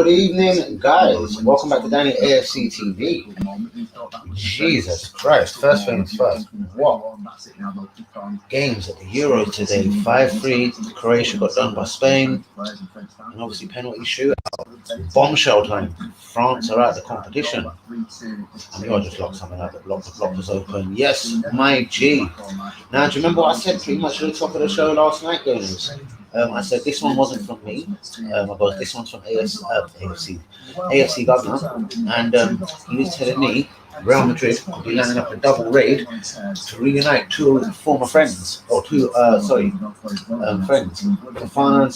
Good evening, guys. Welcome back to Danny AFC TV. Jesus Christ. First things first. What games at the Euros today? 5-3. Croatia got done by Spain. And obviously penalty shootout. Bombshell time. France are out of the competition. I knew I just locked something out. The block was open. Yes, my G. Now, do you remember what I said pretty much at the top of the show last night, guys? I said this one wasn't from me. This one's from AFC Governor, and he was telling me Real Madrid could be lining up a double raid to reunite two former friends, friends, Fofana and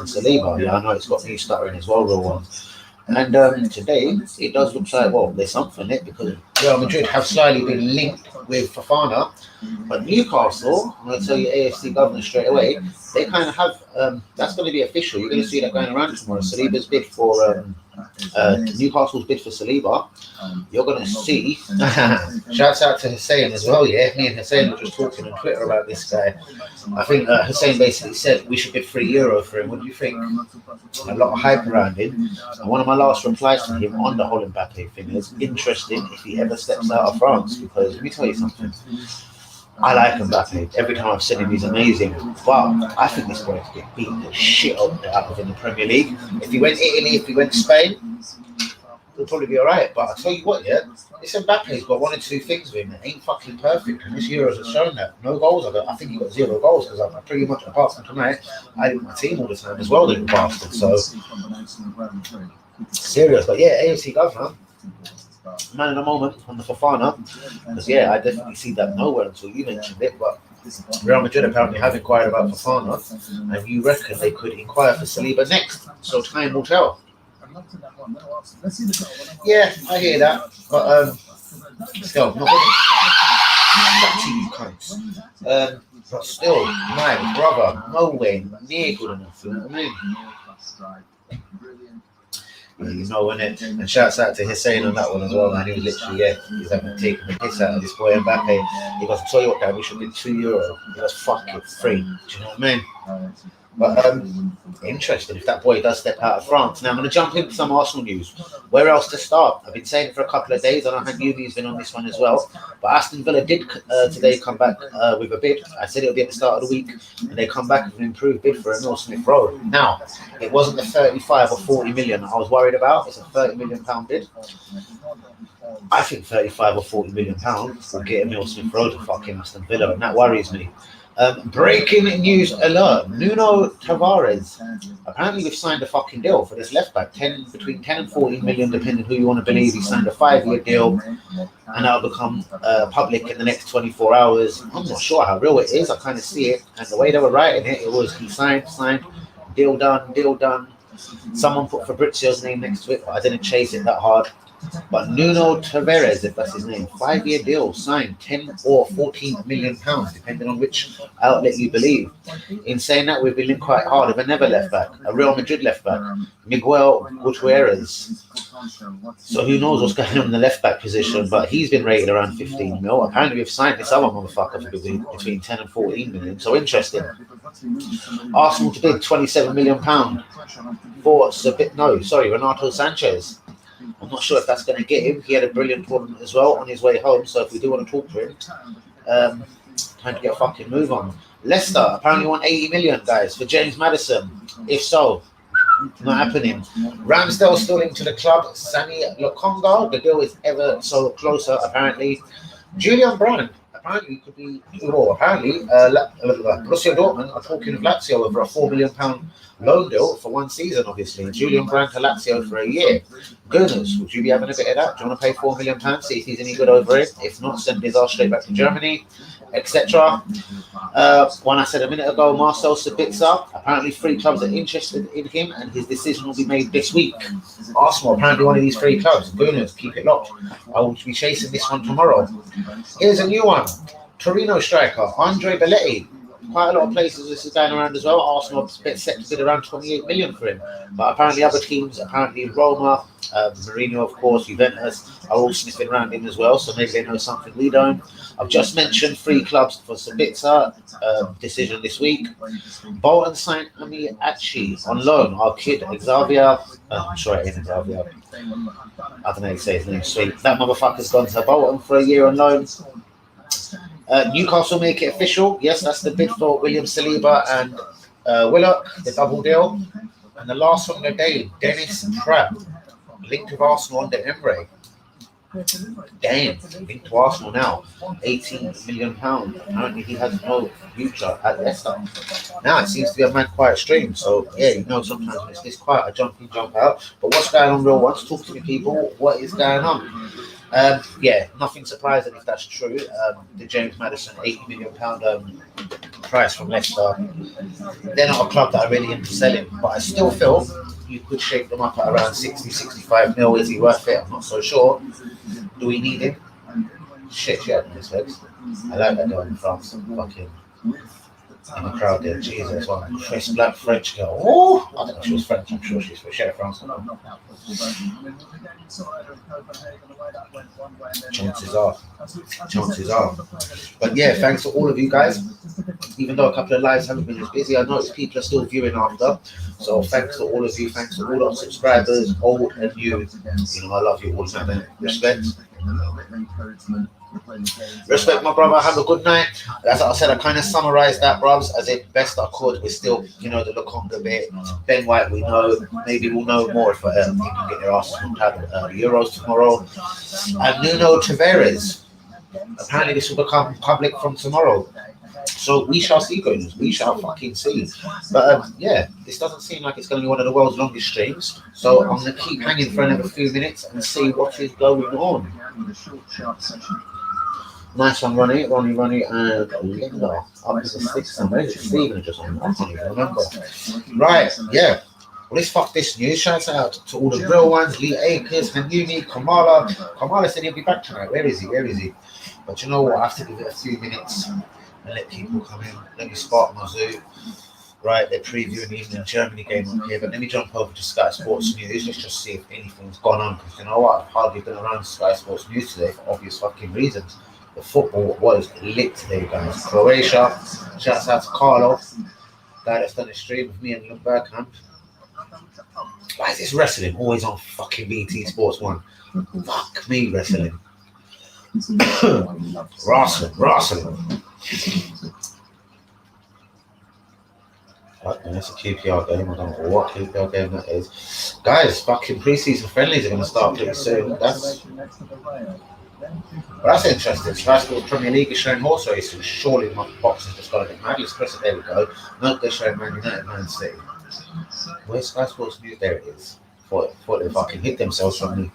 Saliba. Yeah, I know it's got me stuttering as well, real ones. And today it does look like, well, there's something in it because Real Madrid have slightly been linked with Fofana, but Newcastle, I'm going to tell you AFC Governor straight away, they kind of have, that's going to be official. You're going to see that going around tomorrow. Saliba's bid for, Newcastle's bid for Saliba. You're going to see, shouts out to Hussein as well, yeah? Me and Hussein were just talking on Twitter about this guy. I think Hussein basically said we should get €3 for him. What do you think? A lot of hype around him. And one of my last replies to him on the whole Mbappe thing is interesting if he ever steps out of France, because let me tell you something. I like Mbappe. Every time I've seen him, he's amazing. But I think this boy could get beaten the shit out of in the Premier League. If he went Italy, if he went Spain, he'll probably be all right. But I'll tell you what, yeah, this Mbappe's got one or two things with him that ain't fucking perfect. And this Euros has shown that. No goals. I think he got 0 goals because I'm pretty much, apart from tonight, I did my team all the time as well, little bastard. So, serious. But yeah, AFC Governor, man in the moment on the Fofana, because yeah, I definitely see that nowhere until you mentioned it. But Real Madrid apparently have inquired about Fofana, and you reckon they could inquire for Saliba next. So time will tell. Yeah, I hear that, but still, not back to you cunts. But still, my brother, nowhere near good enough. You know what I mean? Yeah, you know, innit? And shouts out to Hussein on that one as well, man. He was literally, he's having taken the piss out of this boy Mbappe. He goes, tell you what, Dad, we should bid €2. He goes, fuck it, free. Do you know what I mean? But interesting if that boy does step out of France. Now I'm going to jump into some Arsenal news. Where else to start? I've been saying it for a couple of days. I don't think Yumi's been on this one as well. But Aston Villa did today come back with a bid. I said it would be at the start of the week, and they come back with an improved bid for Emile Smith Rowe. Now, it wasn't the 35 or 40 million I was worried about. It's a £30 million bid. I think 35 or 40 million pounds will get Emile Smith Rowe to fucking Aston Villa, and that worries me. Breaking news alert. Nuno Tavares. Apparently we've signed a fucking deal for this left back. Between 10 and 14 million, depending who you want to believe. He signed a 5-year deal, and that'll become public in the next 24 hours. I'm not sure how real it is. I kind of see it. And the way they were writing it, it was he signed, deal done. Someone put Fabrizio's name next to it, but I didn't chase it that hard. But Nuno Tavares, if that's his name, 5-year deal, signed 10 or 14 million pounds, depending on which outlet you believe. In saying that, we've been linked quite hard with another left back, a Real Madrid left back, Miguel Gutierrez. So who knows what's going on in the left back position, but he's been rated around 15 mil. Apparently we've signed this other motherfucker for between 10 and 14 million. So interesting. Arsenal to bid 27 million pound for Renato Sanchez. I'm not sure if that's going to get him. He had a brilliant tournament as well on his way home. So if we do want to talk to him, time to get a fucking move on. Leicester apparently want 80 million, guys, for James Maddison. If so, not happening. Ramsdale still into the club. Sammy Lokonga, the deal is ever so closer, apparently. Julian Brand apparently could be, Borussia Dortmund are talking of Lazio over a £4 million loan deal for 1 season, obviously. Julian Brand to Lazio for a year. Goodness, would you be having a bit of that? Do you want to pay £4 million, see if he's any good over it? If not, send his ass straight back to Germany, etc. One I said a minute ago, Marcel Sabitzer. Apparently 3 clubs are interested in him, and his decision will be made this week. Arsenal, apparently one of these 3 clubs. Goodness, keep it locked. I will be chasing this one tomorrow. Here's a new one. Torino striker Andre Belletti quite a lot of places this is going around as well. Arsenal are set to bid around 28 million for him, but apparently other teams, apparently Roma, Mourinho, of course, Juventus, are all sniffing around him as well. So maybe they know something we don't. I've just mentioned 3 clubs for Sabitzer decision this week. Bolton signed Ami Achi on loan. Our kid Xavier, I'm sure it is Xavier. I don't know how to say his name. Sweet. That motherfucker's gone to Bolton for a year on loan. Newcastle make it official. Yes, that's the bid for William Saliba and Willock, the double deal. And the last one of the day, Dennis Trapp, linked with Arsenal under Emre. Damn, linked to Arsenal now. £18 million. Apparently he has no future at Leicester. Now it seems to be a mad quiet stream. So yeah, you know, sometimes when it's this quiet, I jump in, jump out. But what's going on, real ones? Talk to me, people. What is going on? Yeah, nothing surprising if that's true. The James Maddison £80 million price from Leicester. They're not a club that are really into selling, but I still feel you could shake them up at around 60, 65 mil. Is he worth it? I'm not so sure. Do we need him? Shit, yeah, this legs. I like that girl in France. Fucking in the crowd there. Jesus, one crisp black French girl. Oh, I don't know if she was French. I'm sure she's France. Chances are. But yeah, thanks to all of you guys. Even though a couple of lives haven't been as busy, I noticed people are still viewing after. So thanks to all of you. Thanks to all our subscribers, old and new. You know, I love you all, man. Respect. Respect, my brother. Have a good night. As I said, I kind of summarized that, bruvs, as it best I could. We're still, you know, the Lukonga bit. Ben White, we know. Maybe we'll know more if they can get their asses on the Euros tomorrow. And Nuno Tavares. Apparently, this will become public from tomorrow. So we shall see, guys. We shall fucking see. But yeah, this doesn't seem like it's going to be one of the world's longest streams. So I'm going to keep hanging for another few minutes and see what is going on. Nice one, Ronnie, and Linda. Up to the 6th. Where is it? Stephen just on. I can't even remember. Right, yeah. Well, let's fuck this news. Shout out to all the real ones. Lee Akers, Hanumi, Kamala. Kamala said he'll be back tonight. Where is he? But you know what? I have to give it a few minutes and let people come in. Let me spark my zoo. Right, they're previewing the England Germany game on here, but let me jump over to Sky Sports News. Let's just see if anything's gone on, because you know what? I've hardly been around Sky Sports News today for obvious fucking reasons. The football was lit today, guys. Croatia, shouts out to Carlo, guy that's done a stream with me and Luke Bergkamp. Why is this wrestling always on fucking BT Sports 1? Fuck me, wrestling. Wrestling. That's a QPR game. I don't know what QPR game that is. Guys, fucking pre-season friendlies are going to start pretty soon. That's interesting. Sky Sports Premier League is showing horse racing. Surely my box has just got to get mad. Let's press it. There we go. Note they're showing Man United, Man City. Where's Sky Sports News? There it is. Thought they fucking hit themselves from me.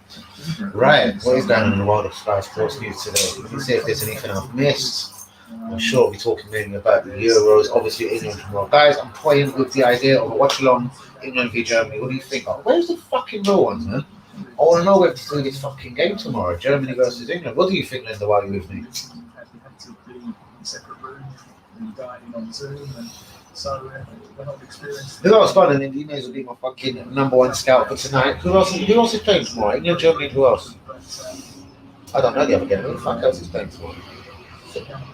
Right, what is going on in the world of Sky Sports News today? Let's see if there's anything I've missed. I'm sure we'll be talking mainly about the Euros, obviously England tomorrow. Guys, I'm toying with the idea of a watch-along England v Germany. What do you think? Oh, where's the fucking real ones, man? I want to know where to do this fucking game tomorrow, Germany versus England. What do you think, Linda, while you're with me? Who else got it? He may as well be my fucking number one scout for tonight. Who else is playing tomorrow? England, Germany, who else? I don't know the other game. Who the fuck else is playing tomorrow?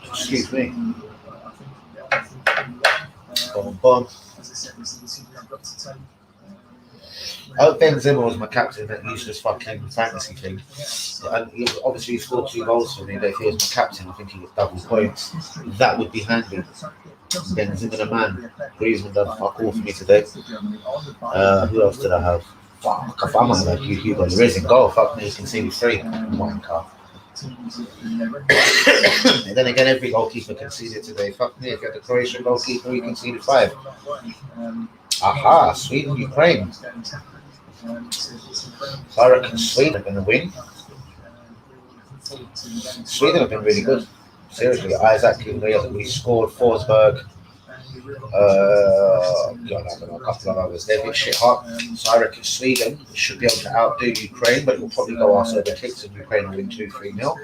Excuse me. Boom. Oh, Benzema was my captain, that useless fucking fantasy thing. And he scored 2 goals for me, but if he was my captain, I think he was double points. That would be handy. Benzema the man. Griezmann done fuck all for me today. Who else did I have? Fuck, if I might have Hugo Lloris in goal, fuck me, you can see me 3. Wanker. And then again, every goalkeeper conceded today. Fuck me, if you had the Croatian goalkeeper, you conceded 5. Aha, Sweden, Ukraine. So I reckon Sweden are going to win. Sweden have been really good. Seriously, Isaac we scored. Forsberg. I don't know, a couple of others. They're a bit shit hot. So I reckon Sweden should be able to outdo Ukraine, but it will probably go after the kicks and Ukraine will win 2-3-0.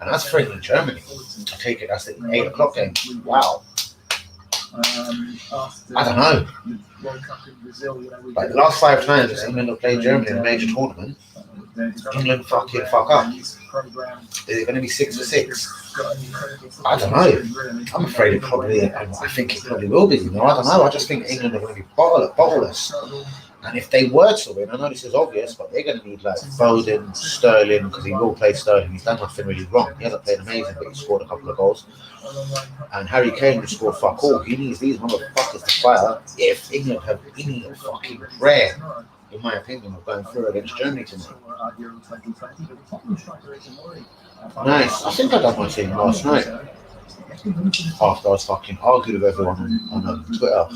And that's for England Germany. I take it that's the 8 o'clock game. Wow. I don't know. Like the last 5 times England have played Germany in a major tournament, England fucking fuck up. Is it going to be 6-6? I don't know. I'm afraid it probably. I think it probably will be. You know, I don't know. I just think England are going to be bottleless. And if they were to win, I know this is obvious, but they're going to need like Foden, Sterling, because he will play Sterling. He's done nothing really wrong. He hasn't played amazing, but he scored a couple of goals. And Harry Kane will score fuck all. He needs these motherfuckers to fire if England have any fucking prayer, in my opinion, of going through against Germany tonight. Nice. I think I done my team last night. After I was fucking argued with everyone on Twitter,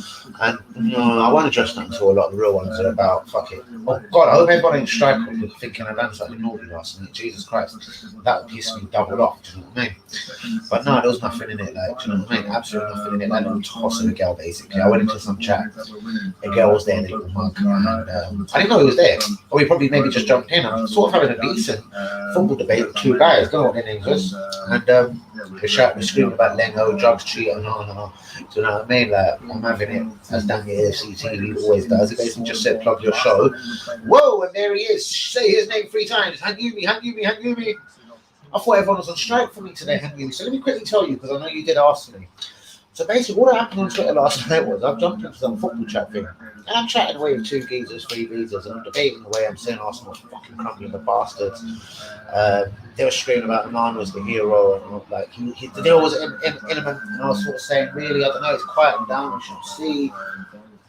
and I won't address that until a lot of the real ones are about fuck it. Oh God, I hope everybody in Striker was thinking I done something naughty last night. Jesus Christ, that pissed me double off. Do you know what I mean? But no, there was nothing in it. Like, do you know what I mean? Absolutely nothing in it. That little toss of a girl, basically. I went into some chat. A girl was there, the little mug, and I didn't know he was there. Or he probably maybe just jumped in. I'm sort of having a decent football debate with 2 guys. Don't know what their names was, and they shout and scream about Lengo, drugs, cheat, and on and on. Do you know what I mean? Like, I'm having it as Daniel AFC TV always does. He basically just said, plug your show. Whoa, and there he is. Say his name 3 times. Hangumi. I thought everyone was on strike for me today, Hangumi. So let me quickly tell you, because I know you did ask me. So basically, what happened on Twitter last night was I've jumped into some football chat thing, and I'm chatting away with 2 geezers, 3 geezers, and I'm debating away. I'm saying Arsenal's fucking crumbling the bastards. They were screaming about Nana was the hero, and like the deal was imminent, and I was sort of saying, really, I don't know, it's quieting down, we should see.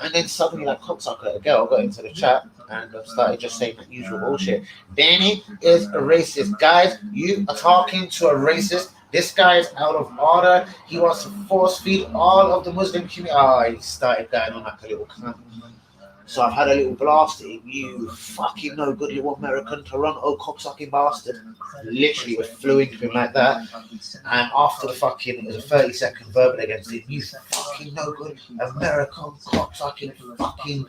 And then suddenly, like cocksucker, a girl got into the chat and started just saying the usual bullshit. Danny is a racist, guys. You are talking to a racist. This guy is out of order. He wants to force feed all of the Muslim community. He started going on like a little cunt. So I've had a little blast at him. You fucking no good little American Toronto cocksucking bastard. Literally was flew into him like that. And after the fucking, it was a 30-second verbal against him. You fucking no good American cocksucking fucking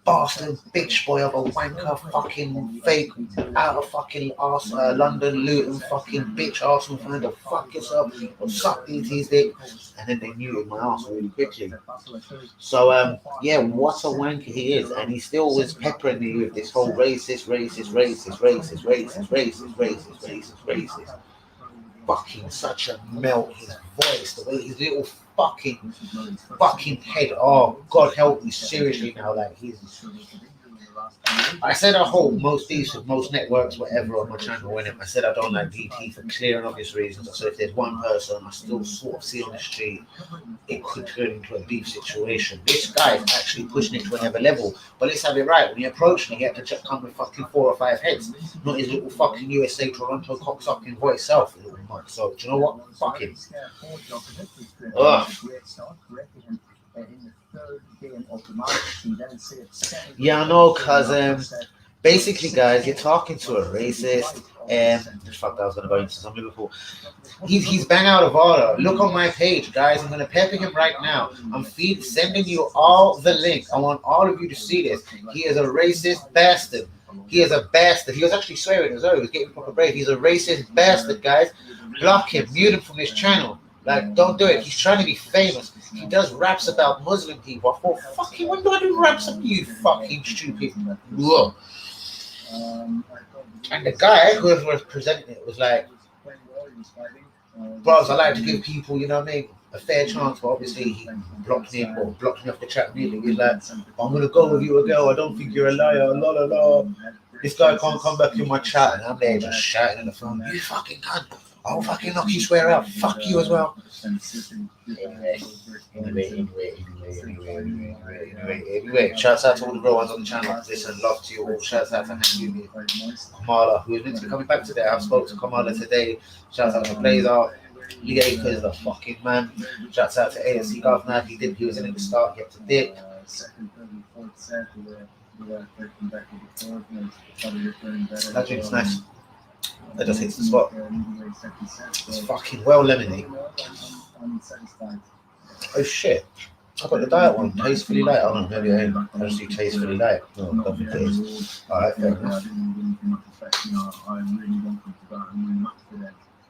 bastard bitch boy of a wanker fucking fake out of fucking London Luton fucking bitch Arsenal fan to fuck yourself or suck DT's dick. And then they muted my ass really quickly. So yeah, what a wanker he is, and he still was peppering me with this whole racist. Fucking such a melt, his voice, the way his little fucking head. Oh God help me, seriously now, like he's. I said I hold most networks, whatever, on my channel, innit? I said I don't like DT for clear and obvious reasons. I said if there's one person I still sort of see on the street, it could turn into a beef situation. This guy is actually pushing it to another level. But let's have it right. When he approached me, he had to come with fucking 4 or 5 heads, not his little fucking USA Toronto cocksucking voice self, little mug. So do you know what? Fuck him. Ugh. Yeah, I know, cause basically, guys, you're talking to a racist. Fuck, I was gonna go into some Liverpool. He's bang out of order. Look on my page, guys. I'm gonna pepper him right now. I'm sending you all the link. I want all of you to see this. He is a racist bastard. He is a bastard. He was actually swearing as well. He was getting proper brave. He's a racist bastard, guys. Block him. Mute him from his channel. Like, don't do it. He's trying to be famous. He does raps about Muslim people. I thought, fucking, when do I do raps about you, fucking stupid? Whoa. And the guy who was presenting it was like, bros, I like to give people, you know what I mean, a fair chance, but obviously he blocked me off the chat immediately. He's like, I'm going to go with you a girl. I don't think you're a liar. La la la. This guy can't come back in my chat. And I'm there just shouting on the phone, you fucking cunt. I'll fucking knock you swear out. Fuck you as well. Anyway. Shouts out to all the real ones on the channel. Listen, love to you all. Shouts out to Hangumi, Kamala, who is meant to be coming back today. I've spoken to Kamala today. Shouts out to Blazer. Liga is the fucking man. Shouts out to AFC Governor. He was in at the start. He had to dip. That drink's nice. That just hits the spot. It's fucking well lemonade. Oh shit. I got the diet one. Tastefully light. Oh no, maybe I ain't. I just do tastefully light. No, I don't think it is. Alright, fair enough.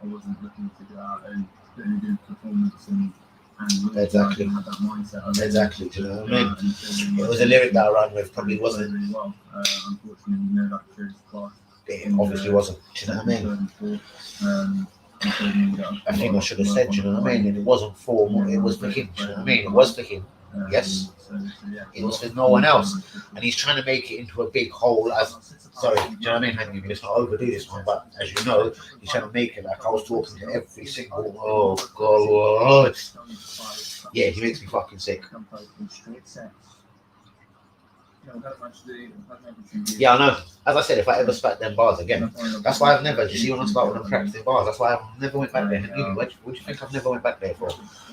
I wasn't looking to go out and do a good performance and Exactly. Exactly. Do you know what I mean? It was a lyric that I ran with, probably wasn't. It obviously wasn't. Do you know what I mean? I think I should have said, do you know what I mean? And it wasn't for, it was for him. Do you know what I mean? It was for him. Yes. It was for no one else. And he's trying to make it into a big whole as, sorry, do you know what I mean? Hang on, let's not overdo this one, but as you know, he's trying to make it like I was talking to every single, oh God. Yeah, he makes me fucking sick. Yeah, I know. As I said, if I ever spat them bars again, that's why I've never, do you see when I start with them practicing bars, that's why I've never went back there. And what do you think I've never went back there for?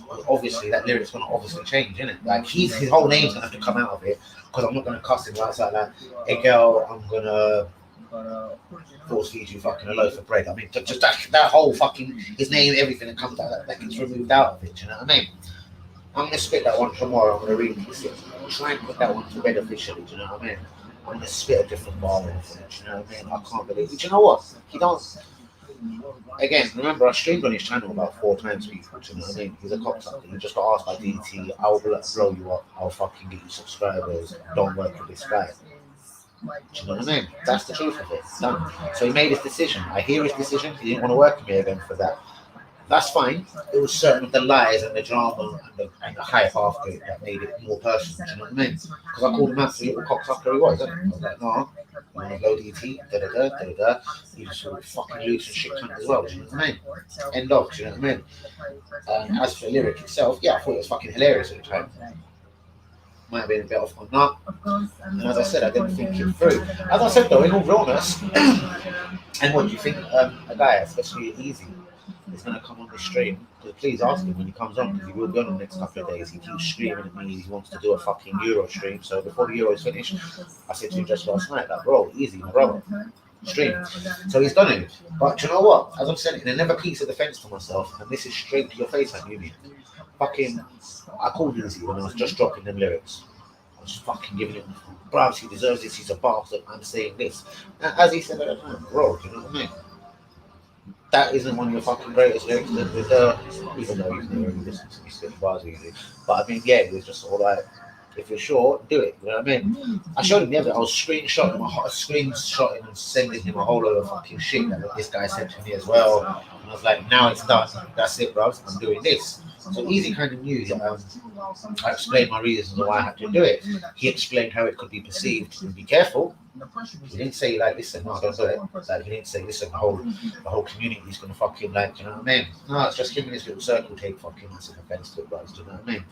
Well, obviously, that lyric's going to obviously change, isn't it? Like, his whole name's going to have to come out of it, because I'm not going to cuss him outside like, hey girl, I'm going to force feed you fucking a loaf of bread. I mean, just that whole fucking, his name, everything that comes out, that gets removed out of it, do you know what I mean? I'm going to spit that one tomorrow, I'm going to remix it. I'm trying to put that one to bed officially, do you know what I mean? I'm going to spit a different bar in for it, do you know what I mean? I can't believe it. Do you know what? He don't... Again, remember I streamed on his channel about 4 times, people, do you know what I mean? He's a cocksucker. You just got asked by DT, I'll blow you up, I'll fucking get you subscribers, don't work with this guy. Do you know what I mean? That's the truth of it. Done. So he made his decision. I hear his decision. He didn't want to work with me again for that. That's fine. It was certain of the lies and the drama and the hype after it that made it more personal. Do you know what I mean? Because I called him out for the little cocksucker he was. I was like, no, you want to go DT? Da-da-da. He was sort of fucking loose and shit cunt as well. Do you know what I mean? End of. Do you know what I mean? As for the lyric itself, yeah, I thought it was fucking hilarious at the time. Might have been a bit off on that. And as I said, I didn't think it through. As I said though, in all realness, and what do you think a guy, especially Easy, is going to come on the stream? Because please ask him when he comes on, because he will be on the next couple of days. He keeps screaming at me, he wants to do a fucking Euro stream. So before the Euro is finished, I said to him just last night, like, bro, Easy, my brother, stream. So he's done it. But do you know what? As I'm saying, in another piece of defense to myself, and this is straight to your face, I knew me. Fucking, I called Easy when I was just dropping them lyrics. I was fucking giving him, bro, he deserves this, he's a bastard, I'm saying this. And as he said at the time, bro, do you know what I mean? That isn't one of your fucking greatest lyrics, even though you've never really listened to me spitting bars usually. But I mean, yeah, it was just all like, if you're sure, do it. You know what I mean? I showed him the other. I was screenshotting and sending him a whole lot of fucking shit that this guy sent to me as well. And I was like, now it's done. That's it, bro. I'm doing this. So Easy kind of knew that I explained my reasons why I had to do it. He explained how it could be perceived and be careful. He didn't say like, listen, no, don't do it. Like, he didn't say, listen, the whole community is gonna fucking like, you know what I mean? No, it's just him and his little circle take fucking massive offense to it, bro. Do you know what I mean?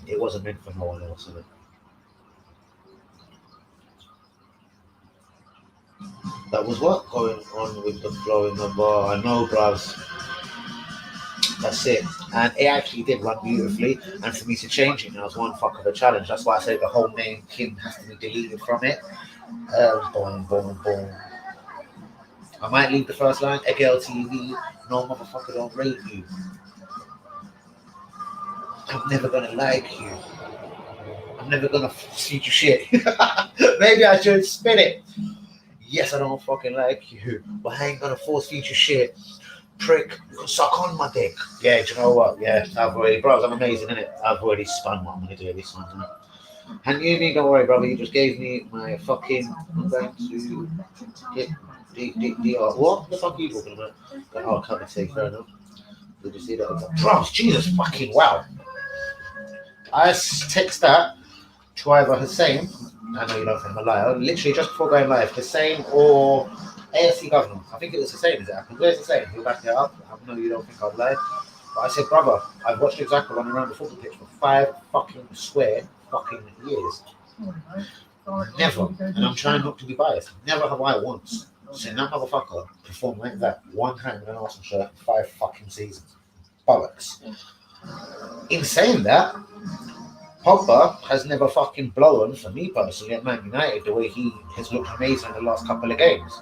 It wasn't meant for no one else, is it? That was what going on with the flow in the bar. I know, bros. That's it. And it actually did run beautifully. And for me to change it now was one fuck of a challenge. That's why I said the whole name Kim has to be deleted from it. Boom, boom, boom. I might leave the first line, Egel TV, no motherfucker don't rate you. I'm never gonna like you. I'm never gonna feed you shit. Maybe I should spin it. Yes, I don't fucking like you, but I ain't gonna force feed you shit. Prick, you can suck on my dick. Yeah, do you know what? Yeah, I've already, bros, I'm amazing, innit? I've already spun what I'm gonna do this one. And you mean, don't worry, brother, you just gave me my fucking, I'm going to get the what the fuck are you talking about? Oh, I can't say, fair enough. Did you see that? Bros, Jesus fucking wow. I text that to either Hussein, I know you don't think I'm a liar, literally just before going live, Hussein or AFC Governor. I think it was Hussein, is it? Where's Hussein? He'll back it up. I know you don't think I'm lying. But I said, brother, I've watched Xhaka running around the football pitch for 5 fucking years. Never, and I'm trying not to be biased, never have I once seen that motherfucker perform like that one time in an Arsenal shirt in 5 fucking seasons. Bollocks. In saying that, Pogba has never fucking blown, for me personally, at Man United the way he has looked amazing in the last couple of games.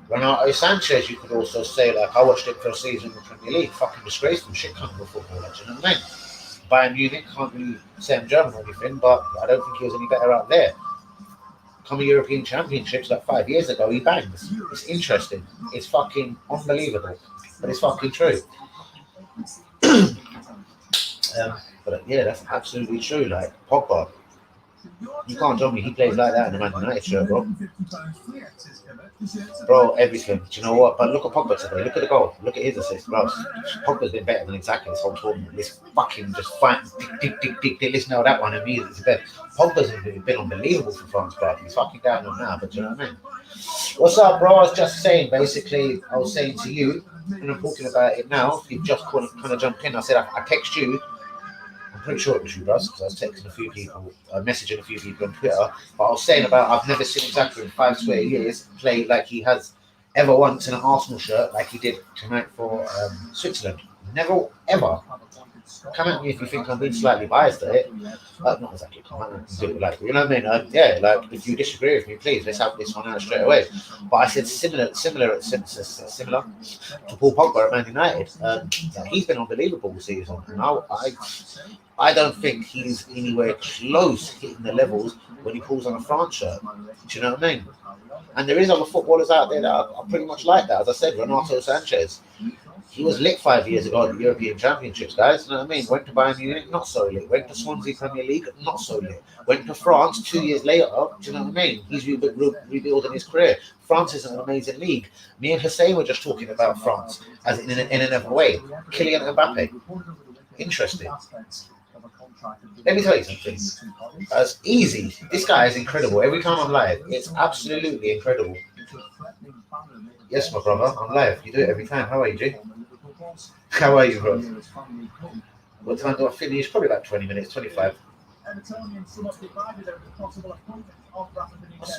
Renato Sanchez, you could also say, like, I watched him for a season in the Premier League, fucking disgraceful shit kind of footballer, do you know what I mean? Bayern Munich, can't really say I'm German or anything, but I don't think he was any better out there. Coming European Championships like 5 years ago, he bangs. It's interesting. It's fucking unbelievable, but it's fucking true. But yeah, that's absolutely true. Like Pogba, you can't tell me he plays like that in the Man United shirt, bro. Bro, everything. Do you know what? But look at Pogba today. Look at the goal. Look at his assist, bro. Pogba's been better than exactly this whole tournament. This fucking just fight, tick. Listen to that one immediately. It's better. Pogba's been unbelievable for France, bro. He's fucking down on now, but do you know what I mean? What's up, bro? I was just saying, basically, I was saying to you, and I'm talking about it now. You've just kind of jumped in. I said, I text you. I'm pretty sure it was you, Russ, because I was texting a few people, messaging a few people on Twitter. But I was saying about I've never seen Xhaka in 5 square years play like he has ever once in an Arsenal shirt, like he did tonight for Switzerland. Never, ever. Come at me if you think I'm being slightly biased at it. Not exactly come at me and do it like, you know what I mean? Yeah, like if you disagree with me, please let's have this one out straight away. But I said similar to Paul Pogba at Man United. He's been unbelievable this season, and I don't think he's anywhere close hitting the levels when he pulls on a France shirt. Do you know what I mean? And there is other footballers out there that are pretty much like that. As I said, Renato Sanchez. He was lit 5 years ago at the European Championships, guys. You know what I mean? Went to Bayern Munich, not so lit. Went to Swansea Premier League, not so lit. Went to France 2 years later. Do you know what I mean? He's rebuilding his career. France is an amazing league. Me and Hussein were just talking about France as in another way. Kylian Mbappe. Interesting. Let me tell you something. It's easy. This guy is incredible. Every time I'm live, it's absolutely incredible. Yes, my brother, I'm live. You do it every time. How are you, G? How are you, bro? What time do I finish? Probably about 20 minutes, 25. That's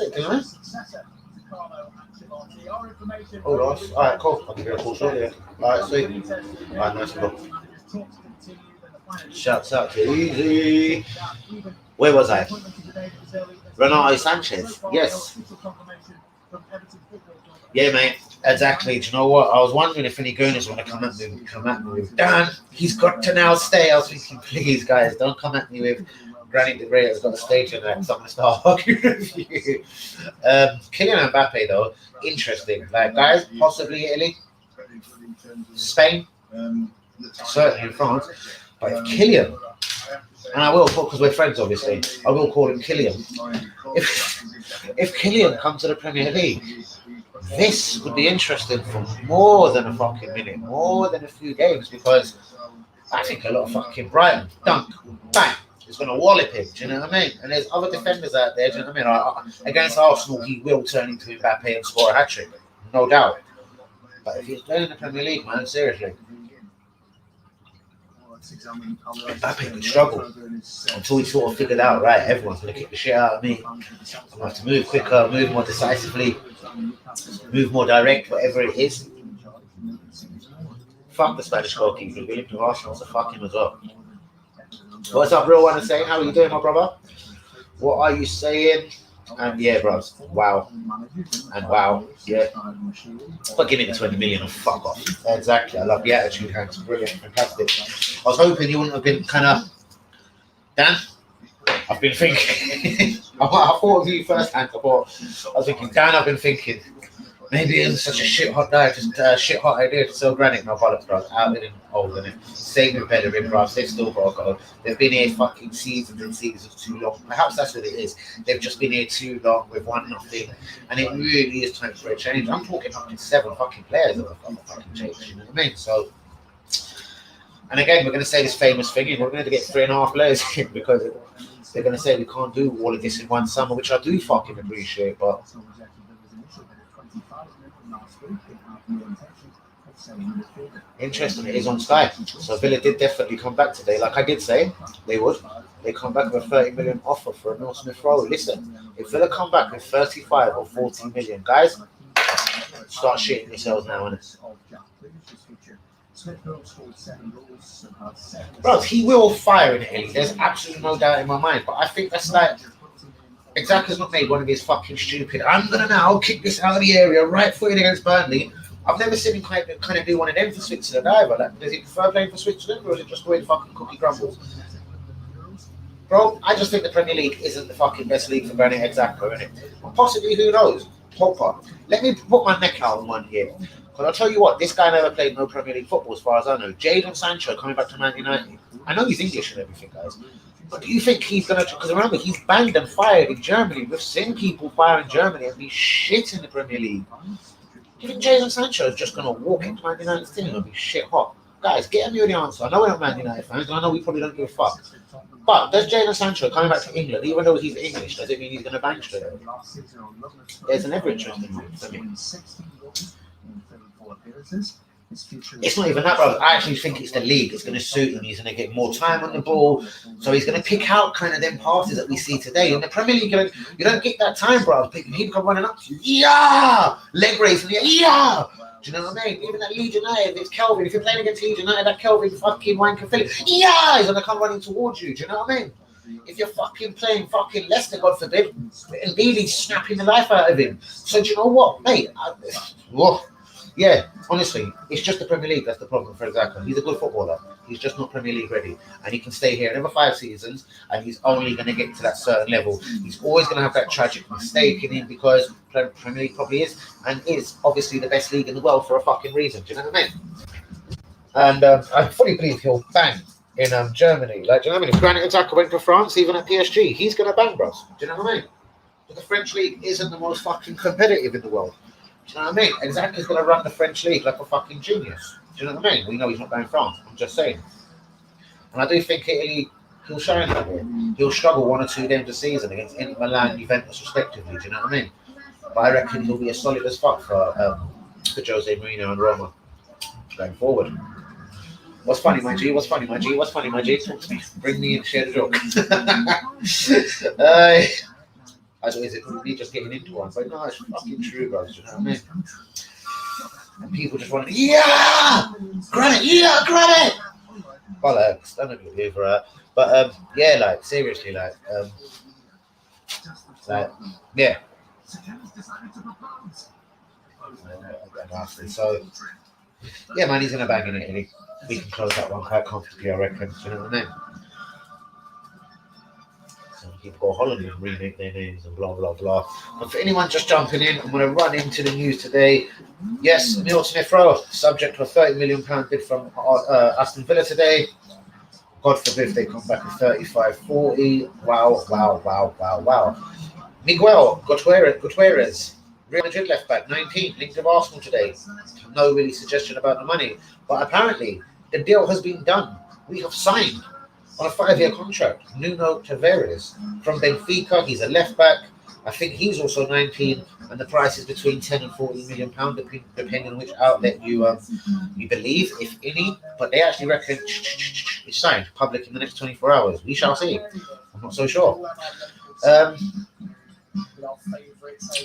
it, didn't I? Oh, nice. All right, cool. I'll give you a call shortly. All right, sweet. All right, nice, bro. Shouts out to Easy. Where was I? Renato Sanchez. Yes. Yeah, mate. Exactly. Do you know what? I was wondering if any gooners want to come at me with Dan. He's got to now stay. I was thinking, please, guys, don't come at me with Granit the Great has got a stage in there because I'm going to start arguing with you. Kylian Mbappe, though, interesting. Like, guys, possibly Italy, Spain, certainly France. But if Kylian, and I will, because we're friends, obviously, I will call him Kylian. If Kylian comes to the Premier League, this would be interesting for more than a fucking minute, more than a few games, because I think a lot of fucking Brighton, dunk, bang, is going to wallop him, do you know what I mean? And there's other defenders out there, do you know what I mean? Against Arsenal, he will turn into Mbappe and score a hat-trick, no doubt. But if he's playing in the Premier League, man, seriously, Mbappe could struggle until he sort of figured out, right, everyone's going to kick the shit out of me. I'm going to have to move quicker, move more decisively, move more direct, whatever it is. Fuck the Spanish goalkeeper. William to Arsenal, so fuck him as well. What's up, real one and saying? How are you doing, my brother? What are you saying? And yeah, bros. Wow. And wow. Yeah. But give me the 20 million and fuck off. Exactly. I love the attitude, Hanks. Brilliant. Fantastic. I was hoping you wouldn't have been kind of. Dan? I've been thinking. I thought of you first, Hank. I was thinking, Dan, I've been thinking. Maybe it was such a shit hot idea to sell Granit. No bollocks, bro. Out in old, innit? Same with Bellerin, bro. They've still got to go. They've been here fucking seasons and seasons too long. Perhaps that's what it is. They've just been here too long with 1-0. And it really is time for a change. I'm talking up to 7 fucking players of a fucking change. You know what I mean? So, and again, we're going to say this famous thing. We're going to get 3.5 players in because they're going to say we can't do all of this in one summer, which I do fucking appreciate, but. Interesting, it is on Sky. So Villa did definitely come back today. Like I did say, they would. They come back with a 30 million offer for Emile Smith Rowe. Listen, if Villa come back with 35 or 40 million, guys, start shitting yourselves now, innit? Bro, he will fire in Italy. There's absolutely no doubt in my mind. But I think that's like. Xhaka's not made one of his fucking stupid. I'm gonna now kick this out of the area, right footed against Burnley. I've never seen him kind of do one of them for Switzerland either. Like, does he prefer playing for Switzerland or is it just the way the fucking cookie crumbles? Bro, I just think the Premier League isn't the fucking best league for Granit Xhaka, innit? Possibly, who knows? Pogba. Let me put my neck out on one here. But I'll tell you what, this guy never played no Premier League football as far as I know. Jadon Sancho coming back to Man United. I know he's English and everything, guys. But do you think he's going to... Because remember, he's banged and fired in Germany. We've seen people fire in Germany and be shit in the Premier League. Do you think Jadon Sancho is just going to walk into Man United's team and be shit hot? Guys, get me the answer. I know we're not Man United fans, and I know we probably don't give a fuck. But does Jadon Sancho coming back to England, even though he's English, does it mean he's going to bang straight away? There's an ever interesting move for me. It's not even that, bro. I actually think it's the league. It's going to suit him. He's going to get more time on the ball. So he's going to pick out kind of them passes that we see today. In the Premier League, you don't get that time, bro. People come running up to you. Yeah! Leg raising. Yeah! Do you know what I mean? Even at Leeds United, it's Kelvin. If you're playing against Leeds United, that Kelvin fucking wanker Philip. Yeah! He's going to come running towards you. Do you know what I mean? If you're fucking playing fucking Leicester, God forbid, Lee's snapping the life out of him. So do you know what, mate? Yeah, honestly, it's just the Premier League that's the problem for Xhaka. He's a good footballer. He's just not Premier League ready. And he can stay here another 5 seasons and he's only going to get to that certain level. He's always going to have that tragic mistake in him because Premier League probably is and is obviously the best league in the world for a fucking reason. Do you know what I mean? And I fully believe he'll bang in Germany. Like, do you know what I mean? If Granit Xhaka went to France, even at PSG, he's going to bang, bros. Do you know what I mean? But the French league isn't the most fucking competitive in the world. Do you know what I mean? And Xhaka's going to run the French league like a fucking genius. Do you know what I mean? We know he's not going France. I'm just saying. And I do think Italy, he'll shine that way. He'll struggle 1 or 2 games a season against Inter Milan, Juventus, respectively. Do you know what I mean? But I reckon he'll be as solid as fuck for Jose Mourinho and Roma going forward. What's funny, my G? What's funny, my G? What's funny, my G? Talk to me. Bring me in, share the joke. As always, it could be just getting into one, but no, it's fucking true, guys. You know what I mean? And people just want to, yeah, Granit. Bollocks, don't know if you're for her, but yeah, like seriously, like, yeah. So, yeah, man, he's gonna bang in Italy. We can close that one quite comfortably, I reckon. You know what I mean? People go Holland and remake their names and blah blah blah. But for anyone just jumping in, I'm going to run into the news today. Yes, Emile Smith-Rowe, subject to a £30 million bid from Aston Villa today. God forbid they come back at 35-40. Wow. Miguel Gutierrez, Real Madrid left back, 19, linked with Arsenal today. No really suggestion about the money, but apparently the deal has been done. We have signed on a 5-year contract, Nuno Tavares from Benfica. He's a left back. I think he's also 19, and the price is between 10 and 40 million pounds, depending on which outlet you believe, if any. But they actually reckon it's signed public in the next 24 hours. We shall see. I'm not so sure.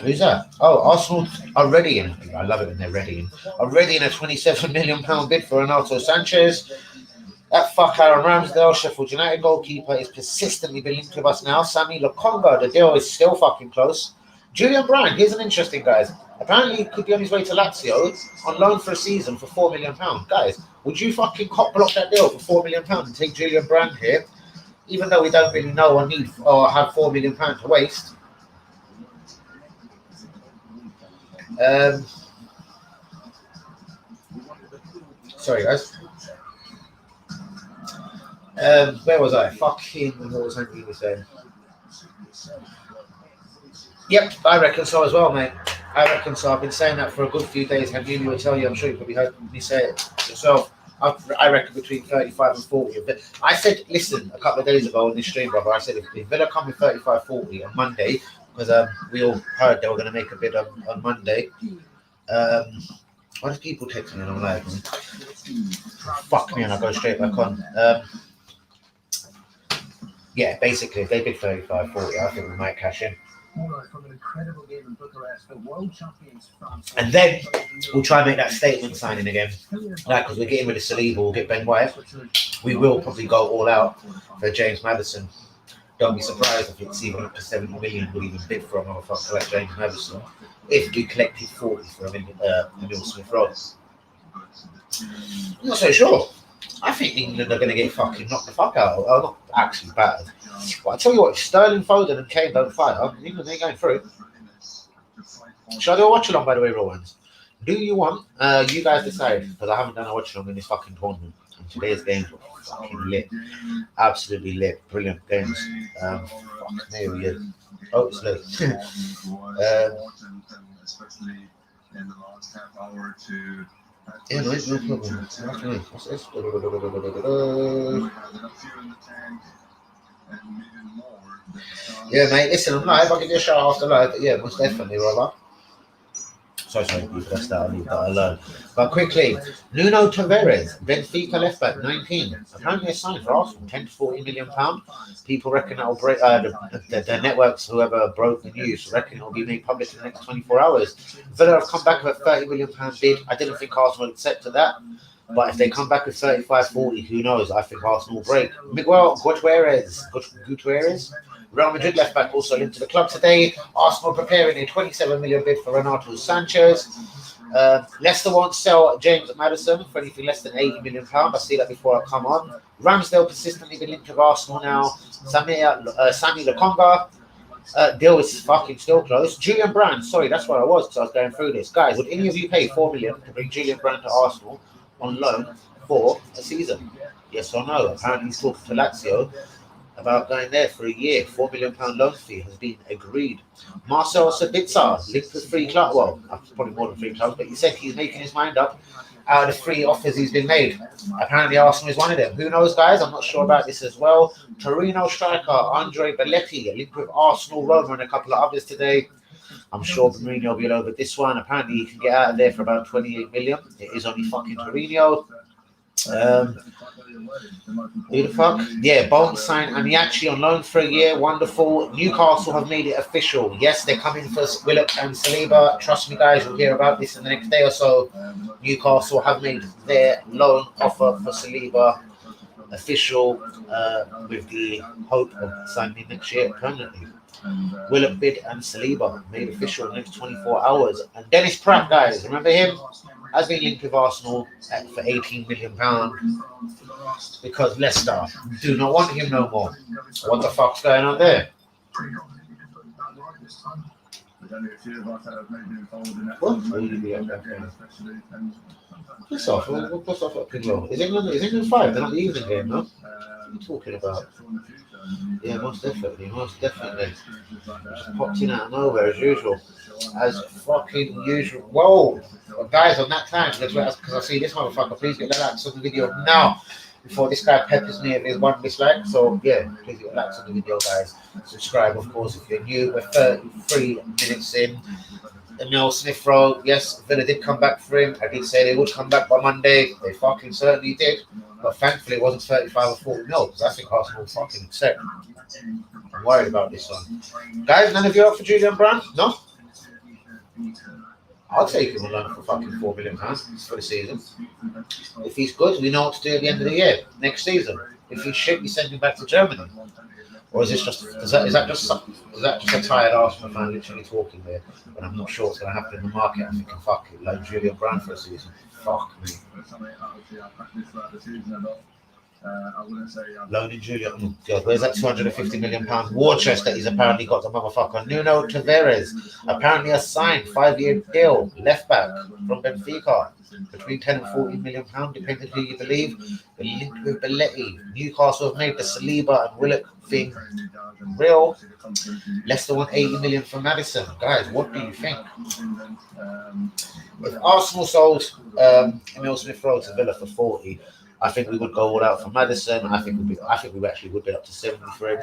Who's that? Oh, Arsenal are ready in. I love it when they're ready in. Are ready in a £27 million bid for Renato Sanchez. That fuck Aaron Ramsdale, Sheffield United goalkeeper, is persistently been linked with us now. Sammy Lokonga, the deal is still fucking close. Julian Brand, here's an interesting, guys. Apparently, he could be on his way to Lazio on loan for a season for £4 million. Guys, would you fucking cop block that deal for £4 million and take Julian Brand here, even though we don't really know or need or have £4 million to waste? Sorry, guys. Where was I? What was I going to say? Yep, I reckon so as well, mate. I reckon so. I've been saying that for a good few days. Hamini will tell you. I'm sure you probably heard me say it yourself. I reckon between 35 and 40. But I said, listen, a couple of days ago on this stream, brother, I said if Villa come with 35-40 on Monday, because we all heard they were going to make a bid on Monday. Why do people text me and I'm like, fuck me, and I go straight back on. Yeah, basically, if they bid 35-40, I think we might cash in. And then we'll try and make that statement signing again. Like, because we're getting rid of Saliba, we'll get Ben White. We will probably go all out for James Maddison. Don't be surprised if it's even up to 70 million we'll even bid for a motherfucker like James Maddison if we collected 40 for Emile Smith-Rowe. I'm not so sure. I think England are going to get fucking knocked the fuck out. Oh, not actually bad. But I tell you what, if Sterling, Foden and Kane don't fire, England ain't going through. Shall I do a watch along, by the way, Rowan's? Do you want? You guys decide because I haven't done a watch along in this fucking tournament. And today's games were fucking lit, absolutely lit, brilliant games. Fuck me, we had. Oh, it's late. Yeah, no, no problem. What's this? Yeah, mate. Listen, I'm live. I'll give you a shout after live. But yeah, most definitely, brother. Sorry, people. That's that. I leave that alone. But quickly, Nuno Tavares, Benfica left back, 19. Apparently, a sign for Arsenal, 10 to 40 million pound. People reckon it'll break. The networks, whoever broke the news, reckon it'll be made public in the next 24 hours. Villa have come back with a 30 million pound bid. I didn't think Arsenal would accept that. But if they come back with 35, 40, who knows? I think Arsenal will break. Miguel Gutierrez. Real Madrid left back also linked to the club today. Arsenal preparing a 27 million bid for Renato Sanchez. Leicester won't sell James Maddison for anything less than 80 million pounds. I see that before I come on. Ramsdale persistently been linked to Arsenal now. Sammy Lokonga. Deal is fucking still close. Julian Brand, sorry, that's where I was because I was going through this. Guys, would any of you pay 4 million to bring Julian Brand to Arsenal on loan for a season? Yes or no? Apparently he's talking to Lazio about going there for a year. £4 million loan fee has been agreed. Marcel Sabitzer linked with 3 clubs. Well, probably more than 3 clubs, but he said he's making his mind up out of the 3 offers he's been made. Apparently Arsenal is one of them. Who knows, guys? I'm not sure about this as well. Torino striker Andre Belletti linked with Arsenal, Roma, and a couple of others today. I'm sure Mourinho will be over this one. Apparently he can get out of there for about 28 million. It is only fucking Torino. Who the fuck? Yeah, Bolton signed Aniachi on loan for a year. Wonderful. Newcastle have made it official. Yes, they're coming for Willock and Saliba. Trust me, guys, we'll hear about this in the next day or so. Newcastle have made their loan offer for Saliba official with the hope of signing him next year permanently. Willock bid and Saliba made official in the next 24 hours. And Dennis Pratt, guys, remember him? Has been linked with Arsenal for £18 million because Leicester do not want him no more. What the fuck's going on there? What? Piss off. Piss off at Piglow. Is England 5? They're not the evening game, no? What are you talking about? Yeah, most definitely. Just popped in out of nowhere as usual. As fucking usual. Whoa! Well, guys, on that time, because I see this motherfucker, please get likes on the video now before this guy peppers me with his 1 dislike. So, yeah, please get likes on the video, guys. Subscribe, of course, if you're new. We're 33 minutes in. Emil Smith Rowe, yes, Villa did come back for him. I did say they would come back by Monday. They fucking certainly did. But thankfully, it wasn't 35 or 40 mil because I think Arsenal will fucking accept. I'm worried about this one. Guys, none of you up for Julian Brand? No? I'll take him alone for fucking £4 million for the season. If he's good, we know what to do at the end of the year, next season. If he's shit, we send him back to Germany. Or is this just is that just a tired Arsenal fan literally talking there? And I'm not sure what's going to happen in the market. I'm thinking, fuck it, like Julian Brand for a season. Fuck me. Loaning Julian. God, where's that £250 million war chest that he's apparently got the motherfucker? Nuno Tavares, apparently a signed 5-year deal, left back from Benfica, between 10 and 40 million pounds, depending who you believe. They're linked with Belletti. Newcastle have made the Saliba and Willock thing real. Leicester want 80 million for Maddison. Guys, what do you think? If Arsenal sold Emil Smith Rowe to Villa for 40, I think we would go all out for Maddison. I think we actually would be up to 70 for him.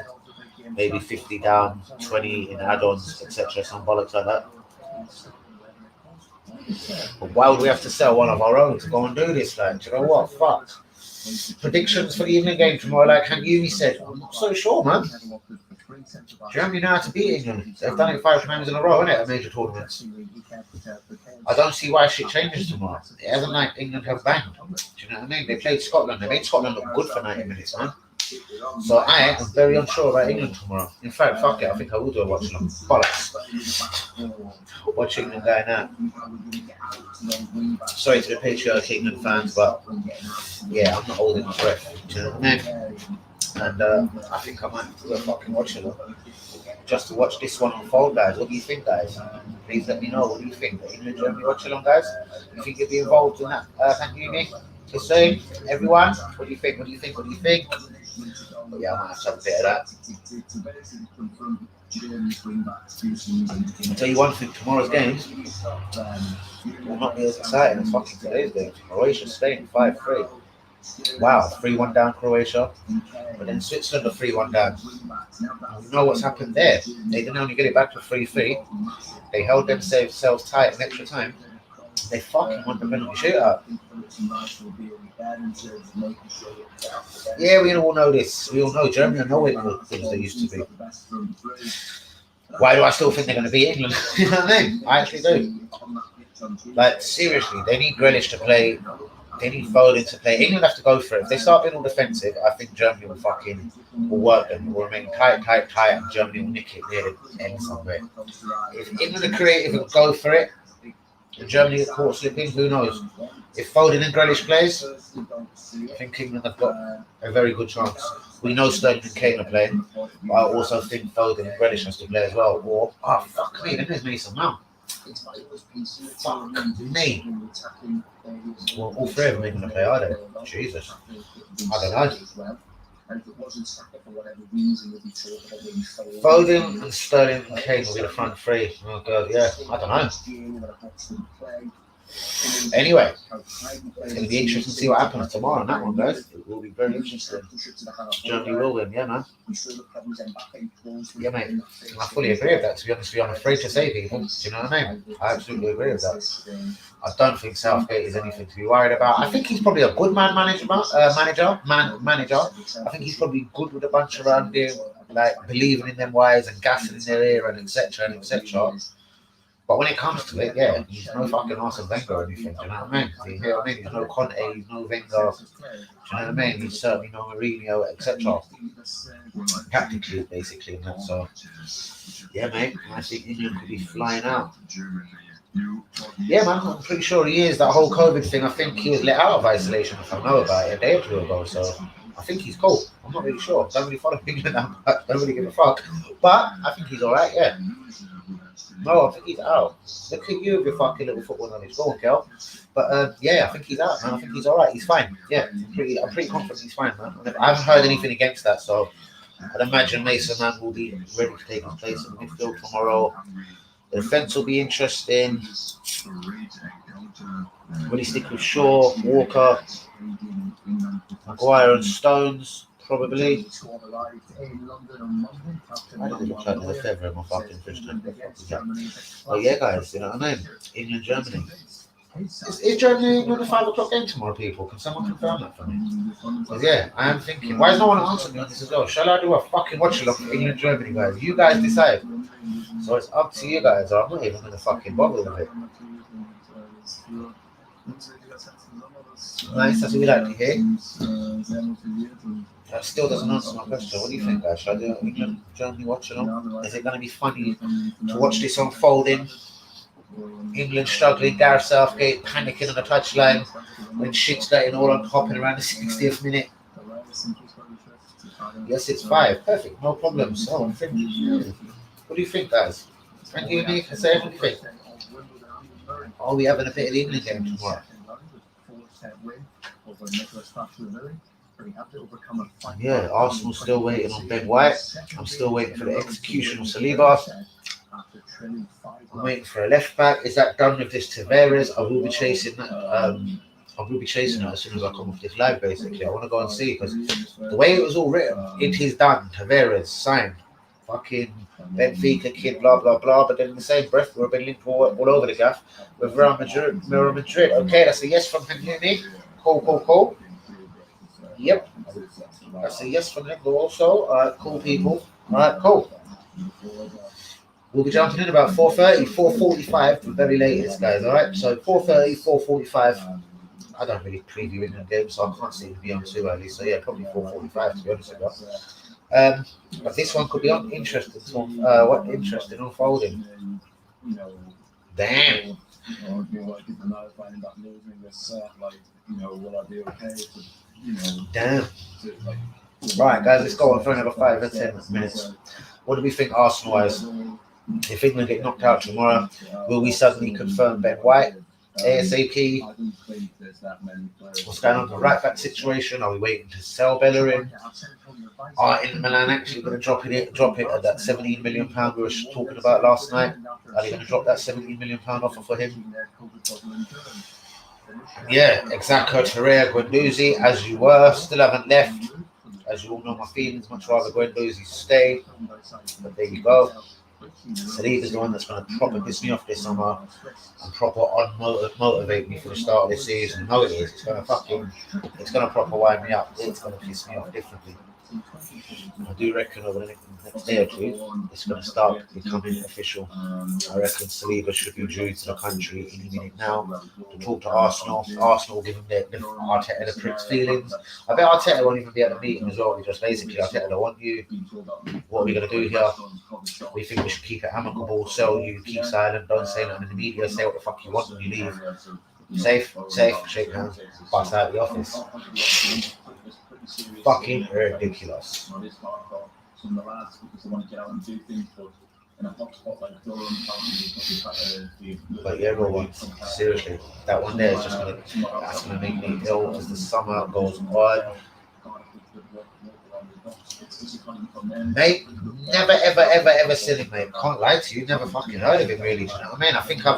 Maybe 50 down, 20 in add-ons, etc. Some bollocks like that. But why would we have to sell one of our own to go and do this? Like, do you know what? Fuck. Predictions for the evening game tomorrow, like Yumi said. I'm not so sure, man. Germany know how to beat England. They've done it 5 times in a row, innit, at major tournaments. I don't see why shit changes tomorrow. It hasn't like England have banged. Do you know what I mean? They played Scotland. They made Scotland look good for 90 minutes, man. So I am very unsure about England tomorrow. In fact, fuck it, I think I will do a watch along. Bollocks. Watch England going out. Sorry to the patriotic England fans, but yeah, I'm not holding my breath. Do you know what I mean? And I think I might have to go fucking watch it. just to watch this one unfold, guys. What do you think, guys? Please let me know. What do you think? England, Germany, watch along, guys. You think you'd be involved in that? Thank you, Nick. Hussein, everyone. What do you think? What do you think? What do you think? But yeah, I might have to have a bit of that. I'll tell you one thing, tomorrow's games will not be as exciting as fucking today's game. Croatia, Spain, 5-3. Wow, 3-1 down Croatia. But then Switzerland are 3-1 down. You know what's happened there? They didn't only get it back to 3-3. They held themselves tight in extra time. They fucking won the penalty shootout. Yeah, we all know this. We all know Germany are nowhere near the things they used to be. Why do I still think they're going to beat England? You know what I mean? I actually do. Like, seriously, they need Grealish to play. They need Foden to play. England have to go for it. If they start being all defensive, I think Germany will work them. Will remain tight, and Germany will nick it near the end somewhere. If England are creative and go for it, and Germany get caught slipping, who knows? If Foden and Grealish plays, I think England have got a very good chance. We know Sterling and Kane are playing, but I also think Foden and Grealish has to play as well. Or, fuck me, then there's Mason Mount. Fuck me. Well, all three of them ain't going to play, are they? Jesus. I don't know. Foden and Sterling and Kane will be the front three. Oh, God, yeah. I don't know. Anyway, it's going to be interesting to see what happens tomorrow on that one, guys. It will be very interesting. Germany will win, yeah, man. Yeah, mate. I fully agree with that, to be honest with you. I'm afraid to say people. Do you know what I mean? I absolutely agree with that. I don't think Southgate is anything to be worried about. I think he's probably a good manager. I think he's probably good with a bunch around him, like believing in them wise and gassing in their ear and etc. and etc. But when it comes to it, yeah, he's no fucking Arsene Wenger or anything. Do you know what I mean? You hear what I mean? He's no Conte, he's no Wenger. Do you know what I mean? He's certainly no Mourinho, etc. Tactically, basically, and that. So, yeah, mate, I think England could be flying out. Yeah, man, I'm pretty sure he is. That whole COVID thing, I think he was let out of isolation, if I know about it, a day or two ago. So, I think he's cool. I'm not really sure. Don't really follow England that much. Don't really give a fuck. But I think he's alright, yeah. No, I think he's out. Look at you with your fucking little football knowledge. Go on, Kel. But yeah, I think he's out, man. I think he's all right. He's fine. Yeah, I'm pretty confident he's fine, man. I haven't heard anything against that, so I'd imagine Mason Mount will be ready to take his place in the midfield tomorrow. The defence will be interesting. Will he stick with Shaw, Walker, Maguire and Stones? Probably. I don't look like there's a feather in my fucking fridge. Oh yeah, guys, you know what I mean? England, Germany. Is Germany England a 5 o'clock game tomorrow, people? Can someone confirm that for me? Because yeah, I am thinking, why is no one answering me on this as well? Shall I do a fucking watch along for England, Germany, guys? You guys decide. So it's up to you guys, or I'm not even going to fucking bother with it. Nice, that's what we like to hear. That still doesn't answer my question. What do you think, guys? Should I do England, Germany watch along? Is it going to be funny to watch this unfolding? England struggling, Gareth Southgate panicking on the touchline when shit's getting all on hopping around the 60th minute. Yes, it's 5. Perfect, no problem. So, what do you think, guys? Thank you, Nick. What do you think? Are we having a bit of the England game tomorrow? Yeah, Arsenal's still waiting on Ben White. I'm still waiting for the execution of Saliba. I'm waiting for a left back. Is that done with this Tavares? I will be chasing that. I will be chasing it as soon as I come off this live. Basically, I want to go and see because the way it was all written, it is done. Tavares signed. Fucking Benfica kid, blah blah blah. But then in the same breath, we've been linked all over the gaff with Real Madrid. Okay, that's a yes from Henry. Cool. Yep. That's a yes from Nico also. Alright, cool people. Alright, cool. We'll be jumping in about 4:30, 4:45 the very latest, guys. Alright, so 4:30, 4:45. I don't really preview England games, so I can't see it to be on too early. So yeah, probably 4:45 to be honest with you. But this one could be interesting. Interesting unfolding. Damn. Damn. Right, guys, let's go on for another 5 or 10 minutes. What do we think Arsenal-wise? If England get knocked out tomorrow, will we suddenly confirm Ben White? ASAP? What's going on with the right back situation? Are we waiting to sell Bellerin? Are Inter Milan actually going to drop it at that £17 million we were talking about last night? Are they going to drop that £17 million offer for him? Yeah, Xhaka, Torreira, Guendouzi, as you were, still haven't left. As you all know my feelings, much rather Guendouzi stay. But there you go. Saliba's the one that's going to proper piss me off this summer and proper motivate me for the start of the season. No, it is. It's going to proper wind me up. It's going to piss me off differently. I do reckon over the next day or two, it's going to start becoming official. I reckon Saliba should be due to the country any minute now to talk to Arsenal. Arsenal will give him the Arteta the prick's feelings. I bet Arteta won't even be at the meeting as well. Just basically, Arteta don't want you. What are we going to do here? We think we should keep it amicable, sell you, keep silent, don't say nothing in the media, say what the fuck you want when you leave. Safe, shake hands, bust out of the office. Fucking ridiculous. But yeah, everyone, seriously, that one there is that's gonna make me ill as the summer goes on. Mate, never ever seen him, mate. Can't lie to you, never fucking heard of him really. Do you know what I mean? I think I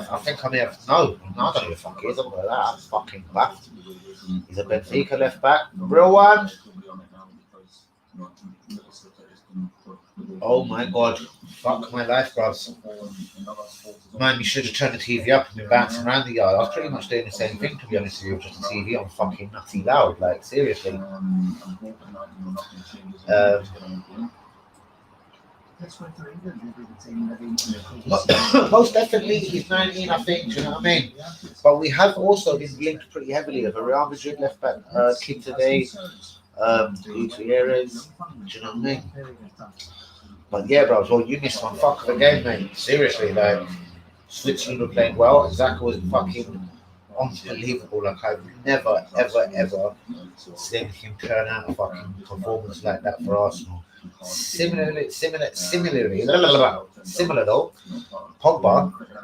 may have I don't know who the fuck he is. I'm like that. I'm fucking baffed. He's a Benfica left back, real one. Oh my god, fuck my life, bros. Man, you should have turned the TV up and been bouncing around the yard. I was pretty much doing the same thing, to be honest with you, just the TV on fucking nutty loud, like seriously. Most definitely, he's 19, I think. Do you know what I mean? But we have also been linked pretty heavily with a Real Madrid left back kid today. Gutierrez. Do you know what I mean? But yeah, bro, well, you missed one fuck of a game, mate. Seriously, like Switzerland were playing well. Xhaka was fucking unbelievable. Like I've never, ever seen him turn out a fucking performance like that for Arsenal. Similar though, Pogba,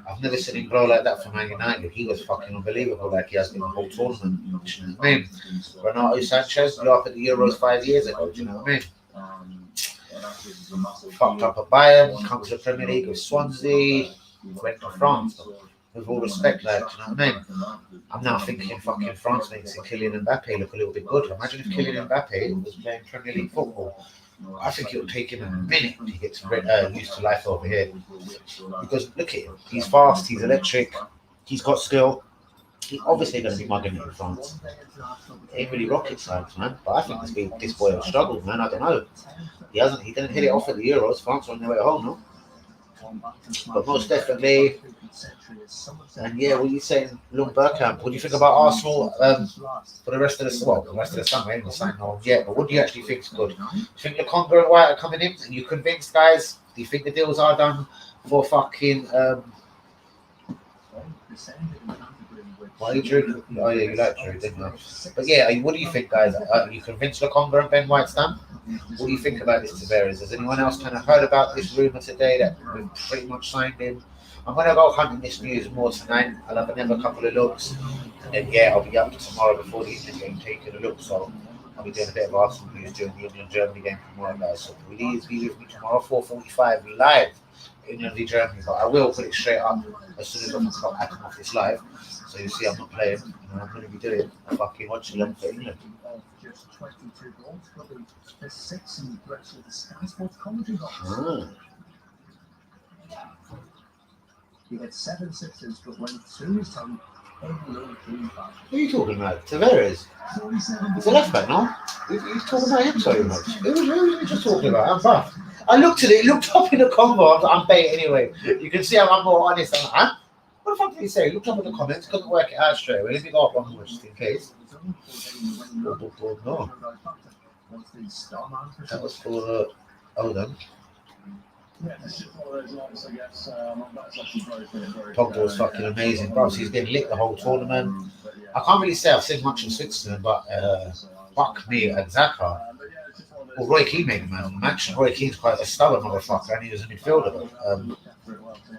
I've never seen him blow like that for Man United. He was fucking unbelievable, like he has been the whole tournament. Do you know what I mean? Renato Sanchez blew up at the Euros 5 years ago. Do you know what I mean? Fucked up at Bayern, come to the Premier League with Swansea, went to France. With all respect, like, do you know what I mean? I'm now thinking fucking France makes Kylian Mbappe look a little bit good. Imagine if Kylian Mbappe was playing Premier League football. I think it will take him a minute to get used to life over here. Because look at him, he's fast, he's electric, he's got skill. He's obviously going to be mugging it in France. It ain't really rocket science, man. But I think this boy will struggle, man. I don't know. He didn't hit it off at the Euros. France are on their way home, no? But most definitely. And yeah, what are you saying, Lund Bergkamp? What do you think about Arsenal for the rest of the summer? We haven't signed no one yet, but what do you actually think is good? Do you think Lokonga and White are coming in? And you convinced, guys? Do you think the deals are done for fucking? Why you Drew? Oh yeah, you like Drew, didn't you? But yeah, what do you think, guys? Are you convinced Lokonga and Ben White's done? What do you think about this, Tavares? Has anyone else kind of heard about this rumor today that we've pretty much signed him? I'm going to go hunting this news more tonight. I'll have another couple of looks. And then, yeah, I'll be up tomorrow before the England game taking a look. So I'll be doing a bit of Arsenal news during the England-Germany game tomorrow, guys. So please be with me tomorrow, 4:45 live, England v Germany. But I will put it straight up as soon as I'm come off this live. So you see I'm not playing. And I'm going to be doing a fucking watch along for England. He had 7 sixes, but went through his tongue. Who are you talking about? Tavares? He's a left back, no? He's talking about him so much. Who was he just talking about? I'm buff. I looked at it, looked up in the combo. I'm bait anyway. You can see I'm more honest. I'm like, huh? What the fuck did he say? He looked up in the comments, couldn't work it out straight away. Let me go up one more just in case. No. That was for hold on. Pogba was fucking amazing, bro. He's been lit the whole tournament. I can't really say I've seen much of Switzerland, but fuck me, Xhaka. Well, Roy Keane made a man of the match. Roy Keane's quite a stubborn motherfucker, and he was a midfielder.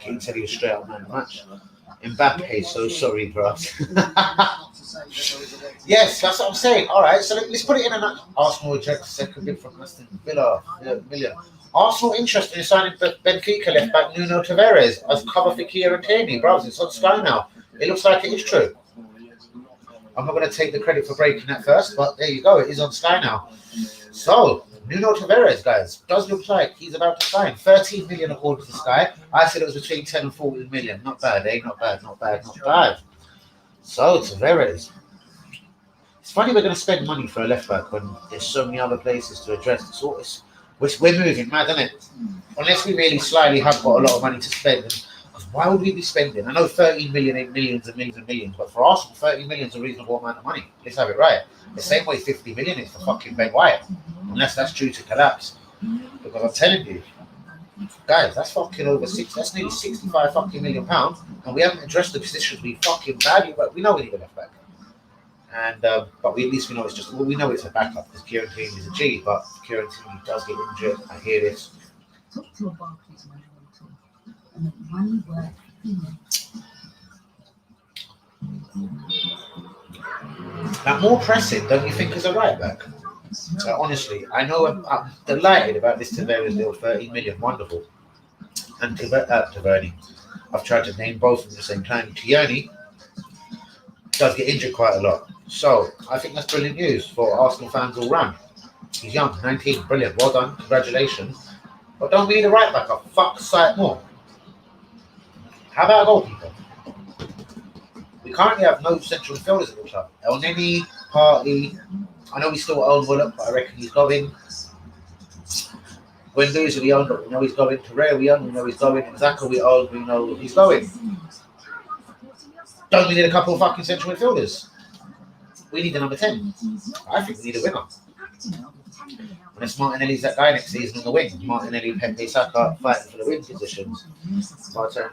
Keane said he was straight up man of the match. Mbappe, so sorry, bro. Yes, that's what I'm saying. All right, so let's put it in a nutshell. Arsenal reject second bid from Aston Villa, million. Arsenal interested in signing Benfica left back Nuno Tavares as cover for Kieran Tierney. Bro, it's on Sky now. It looks like it is true. I'm not going to take the credit for breaking that first, but there you go. It is on Sky now. So, Nuno Tavares, guys, does look like he's about to sign 13 million according to Sky. I said it was between 10 and 14 million. Not bad, eh? Not bad, not bad, not bad. So, Tavares. It's funny we're going to spend money for a left back when there's so many other places to address. We're moving mad, isn't it? Unless we really slyly have got a lot of money to spend. Because why would we be spending? I know 13 million ain't millions and millions and millions, but for Arsenal, 30 million is a reasonable amount of money. Let's have it right. The same way 50 million is for fucking Ben White. Unless that's due to collapse. Because I'm telling you, guys, that's fucking over that's nearly 65 fucking million pounds, and we haven't addressed the positions we fucking value, but we know we need a left back. And but we at least we know we know it's a backup because Kieran Tierney is a G, but Kieran Tierney does get injured. I hear this. Now, more pressing, don't you think, as a right back? Honestly, I know I'm delighted about this Tavares deal, 13 million, wonderful. And Tavernier, I've tried to name both at the same time. Tierney does get injured quite a lot. So, I think that's brilliant news for Arsenal fans all round. He's young, 19, brilliant, well done, congratulations. But don't be the right back, I'll fuck sight more. How about a goalkeeper? We currently have no central midfielders at the club. El Neni, Partey, I know we still own Willock, but I reckon he's going. Guendouzi we own, but we know he's going. Torreira we own, we know he's going. Xhaka we own, we know he's going. Don't we need a couple of fucking central midfielders? We need a number 10. I think we need a winger. Unless Martinelli's that guy next season on the wing. Martinelli, Pepe, Saka fighting for the wing positions. Martin,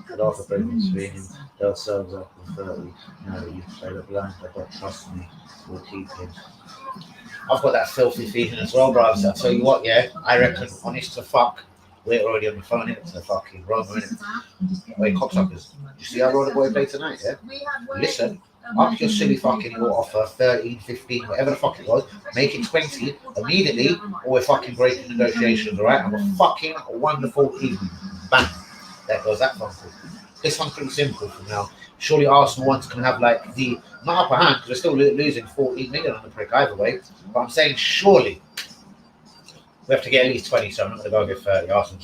could offer Brendan Sweeney, they'll serve up with 30. No, you play the blind, but trust me, we'll keep him. I've got that filthy feeling as well, bro. So I'll tell you what, yeah, I reckon, honest to fuck, we're already on the phone, innit? To fucking Roma, innit? Wait, cocksuckers. You see how Roller Boy played tonight, yeah? Listen, up your silly fucking your offer, 13, 15, whatever the fuck it was, make it 20 immediately, or we're fucking breaking negotiations, alright? And we're fucking wonderful team. Bang. There goes that phone call. This one's pretty simple from now. Surely Arsenal once can have like the not upper hand because we're still losing 14 million on the prick either way. But I'm saying surely we have to get at least 20. So I'm not going to go get 30. Arsenal,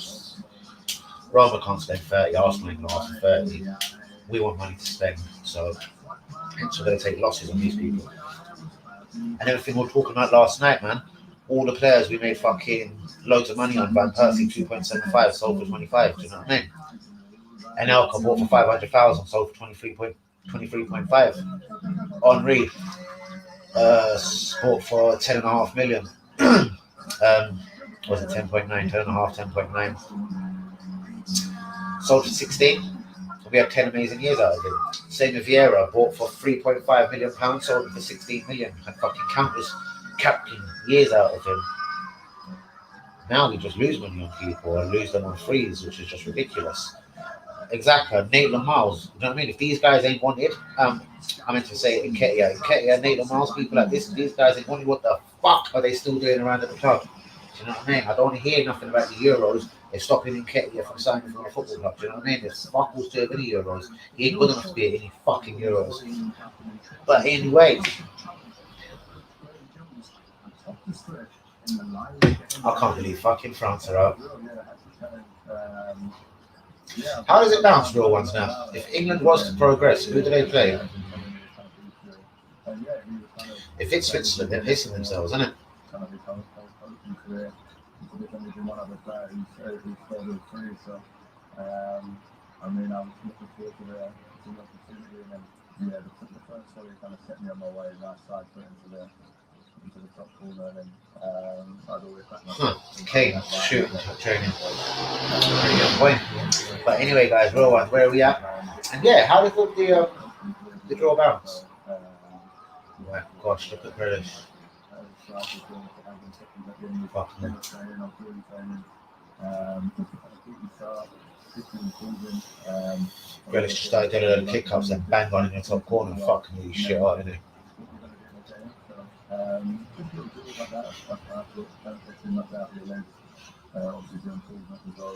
Roma can't spend 30. Arsenal ain't going to ask for 30. We want money to spend, so we're going to take losses on these people. And everything we were talking about last night, man. All the players we made fucking loads of money on. Van Persie 2.75 sold for 25. Do you know what I mean? And Elka bought for 500,000, sold for 23.5. Henry bought for 10.5 million. Was it 10.9? 10.5, 10.9. Sold for 16. We had 10 amazing years out of him. Same with Vieira, bought for 3.5 million pounds, sold for 16 million. Had fucking countless captain years out of him. Now we just lose money on people and lose them on frees, which is just ridiculous. Exactly, Nathan Miles. You know what I mean? If these guys ain't wanted, I meant to say Nketiah, Nathan Miles, people like this, these guys ain't wanted, what the fuck are they still doing around at the club? Do you know what I mean? I don't want to hear nothing about the Euros. They're stopping Nketiah from signing for a football club. Do you know what I mean? There's fuck all's doing any Euros. He ain't good enough to be at any fucking Euros. But anyway, I can't believe fucking France are out. How does it bounce, real ones now? If England was to progress, who do they play? If it's Switzerland, they're pissing themselves, isn't it? I mean, I was looking forward to the opportunity, and then the first story kind of set me on my way right side foot into the top corner, and I'd always back myself. Kane shooting, training. Pretty good point. But anyway, guys, real ones, where are we at? And yeah, how did the draw bounce? Right, gosh, look at Grealish. Grealish just started doing a load of kick ups and bang on in the top corner, fucking really shit out, isn't it?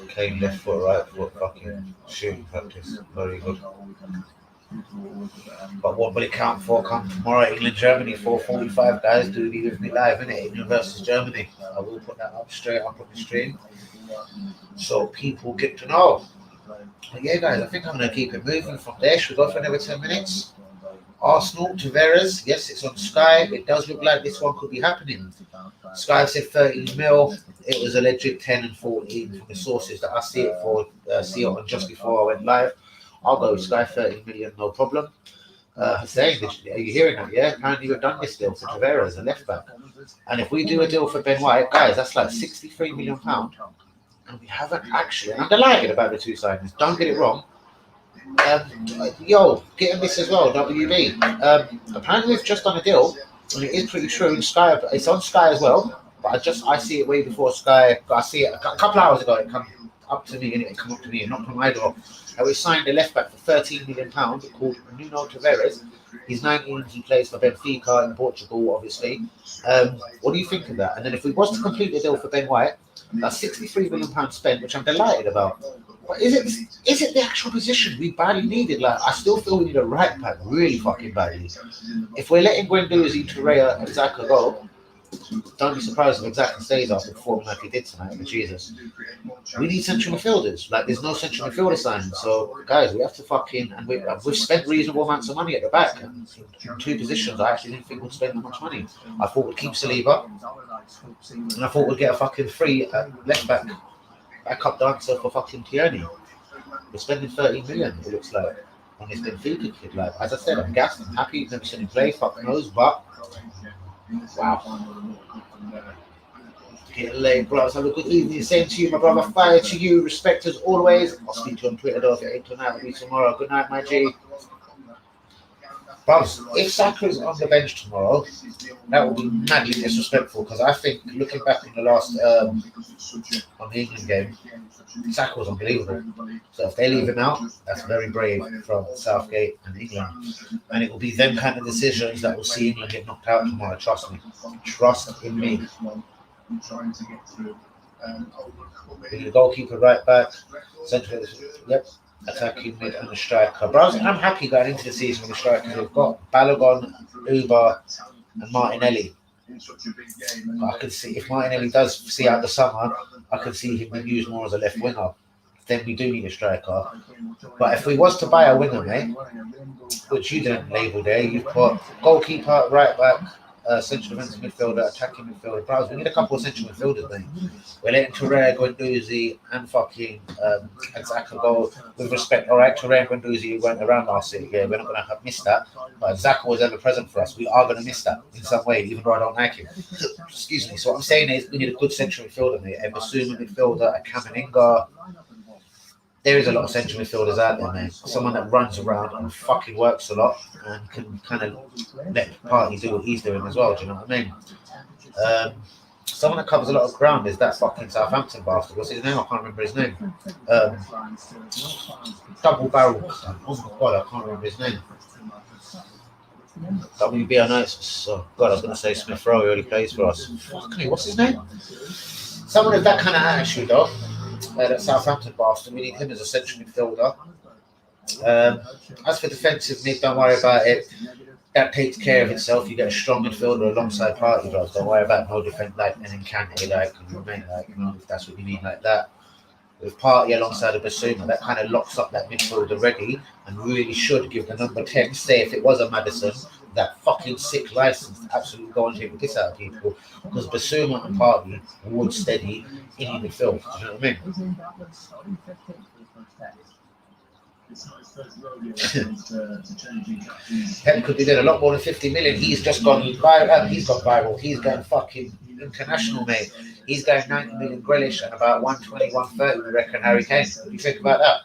Kane left foot, right foot, fucking shooting practice, very good. But what will it count for? Come tomorrow, England, Germany, 4:45, guys. Do it with me live, innit? England versus Germany. I will put that up straight up on the stream so people get to know. But yeah, guys, I think I'm going to keep it moving from there. Should we go for another 10 minutes? Arsenal, Tavares. Yes, it's on Sky. It does look like this one could be happening. Sky said 13 mil. It was alleged 10 and 14 from the sources that I see it for. See it on just before I went live. I'll go with Sky 13 million, no problem. Hussein, are you hearing that? Yeah, apparently we've done this deal for Tavares, a left back. And if we do a deal for Ben White, guys, that's like £63 million. And we haven't actually, and I'm delighted about the two signings, don't get it wrong. Yo, getting this as well, WB. Apparently we've just done a deal, and it is pretty true in Sky. It's on Sky as well, but I see it way before Sky. I see it a couple hours ago. It come up to me, and it come up to me, and not from my door. And we signed a left back for £13 million called Nuno Tavares. He's 19. He plays for Benfica in Portugal, obviously. What do you think of that? And then if we was to complete the deal for Ben White, that's £63 million spent, which I'm delighted about. But is it the actual position we badly needed? Like, I still feel we need a right back really fucking badly. If we're letting Guendouzi, Torreira, and Xhaka go, don't be surprised if Xhaka stays after performing like he did tonight. But Jesus, we need central midfielders. Like, there's no central midfielder signing. So, guys, we have to fucking, and we've spent reasonable amounts of money at the back. And in two positions, I actually didn't think we'd spend that much money. I thought we'd keep Saliba, and I thought we'd get a fucking free left back backup dancer for fucking Tierney. We're spending 13 million, it looks like, on this Benfica kid. Like, as I said, I'm gassed, I'm happy, never seen him play, fuck knows, but wow. Getting late, bros. Have a good evening. Same to you, my brother. Fire to you. Respect as always. I'll speak to you on Twitter though if it ain't tonight. I'll be tomorrow. Good night, my G. Bros, if Saka is on the bench tomorrow, that will be madly disrespectful, because I think, looking back on the last on the England game, Saka was unbelievable. So if they leave him out, that's very brave from Southgate and England. And it will be them kind of decisions that will see England get knocked out tomorrow. Trust me. Trust in me. The goalkeeper, right back, central. Yep. Attacking mid and a striker. But I'm happy going into the season with the strikers. We've got Balogun, Uber, and Martinelli. I can see if Martinelli does see out the summer, I can see him being used more as a left winger. Then we do need a striker. But if we was to buy a winger, mate, which you didn't label there, you've got goalkeeper, right back, central defensive midfielder, attacking midfielder. Bros, we need a couple of central midfielders, mate. We're letting Torreira, Guendouzi, and fucking Xhaka go. With respect, all right, Torreira and Guendouzi weren't around last year. Yeah, we're not going to miss that. But Xhaka was ever present for us. We are going to miss that in some way, even though I don't like him. Excuse me. So what I'm saying is, we need a good central midfielder, mate. A Basuma midfielder, a Kamavinga. There is a lot of central midfielders out there, man. Someone that runs around and fucking works a lot and can kind of let Partey do what he's doing as well. Do you know what I mean? Someone that covers a lot of ground is that fucking Southampton bastard. What's his name? I can't remember his name. Double barrel. Oh my god, I can't remember his name. WB, I know it's. Oh god, I was going to say Smith Rowe. He already plays for us. Fucking, what's his name? Someone with that kind of attitude, though. That Southampton bastard, we need him as a central midfielder. As for defensive mid, don't worry about it. That takes care of itself. You get a strong midfielder alongside Partey, bro. Don't worry about no defense like and then Kante, like and remain like, you know, if that's what you mean like that. With Partey alongside of Basuma, that kind of locks up that midfield already and really should give the number 10, say if it was a Maddison, that fucking sick license to absolutely go and take the piss out of people, because Basuma and Partey would steady in midfield. Do you know what I mean? Pep could be doing a lot more than 50 million. He's just gone viral. He's got viral. He's going fucking international, mate. He's going 90 million Grealish and about 120, 130, we reckon, Harry Kane. What do you think about that?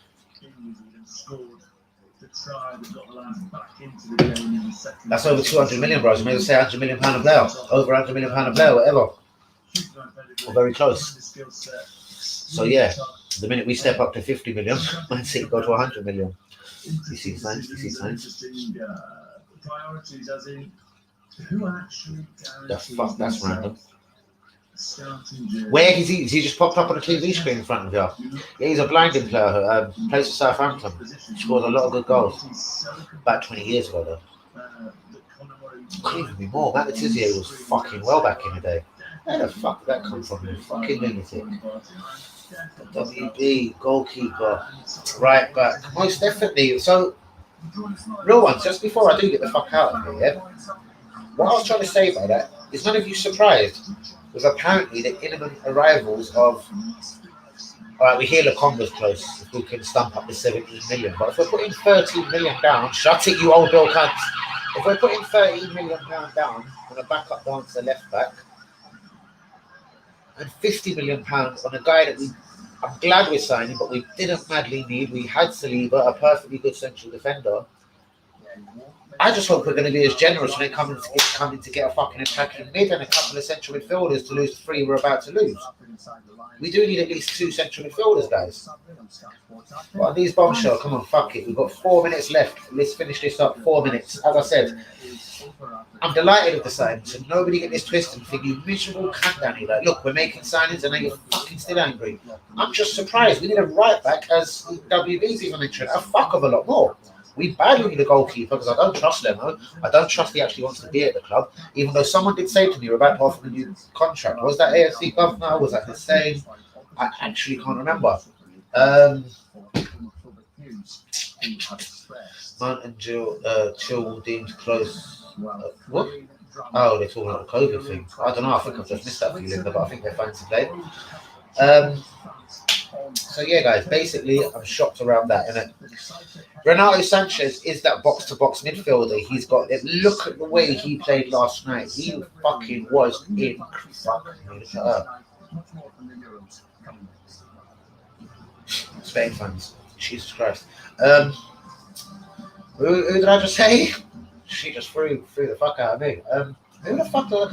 That's over 200 million, bro. You may as well say 100 million pound a player, over 100 million pound a player, whatever. Or very close. So yeah, the minute we step up to 50 million, Man City go to 100 million. You see signs? You see signs? That's random. Where is he? Is he just popped up on a TV screen in front of you? Yeah, he's a blinding player. Plays for Southampton. Scored a lot of good goals. About 20 years ago, though. Couldn't even be more. Matt Letizia was fucking well back in the day. Where the fuck did that come from? You fucking lunatic. WB, goalkeeper, right back. Most definitely. So, real ones, just before I do get the fuck out of here, yeah? What I was trying to say by that is none of you surprised with apparently the imminent arrivals of. Alright, we hear Lokonga's close if we can stump up the 17 million. But if we're putting 13 million down, shut it, you old Bill cunts. If we're putting 13 million pound down on a backup dancer left back and 50 million pounds on a guy that I'm glad we're signing, but we didn't madly need. We had Saliba, a perfectly good central defender. I just hope we're going to be as generous when it comes to get a fucking attacking mid and a couple of central midfielders to lose the 3 we're about to lose. We do need at least 2 central midfielders, guys. Well, these bombshell, come on, fuck it. We've got 4 minutes left. Let's finish this up. 4 minutes. As I said, I'm delighted with the signings. So nobody get this twisted and think you miserable cunt, Danny. Like, look, we're making signings and now you're fucking still angry. I'm just surprised. We need a right back, as WB's even mentioned, a fuck of a lot more. We badly need a goalkeeper because I don't trust Lemo. I don't trust he actually wants to be at the club. Even though someone did say to me, we're about to offer him a new contract. Was that AFC governor? Was that Hussein? I actually can't remember. Mount and Chill deemed close. What? Oh, they're talking about the COVID thing. I don't know. I think I've just missed that for you, Linda, but I think they're fine to play. So yeah, guys, basically, I'm shocked around that, innit? Renato Sanchez is that box-to-box midfielder. He's got it. Look at the way he played last night. He fucking was in Spain fans. Jesus Christ. Who did I just say? She just threw the fuck out of me. Who the fuck are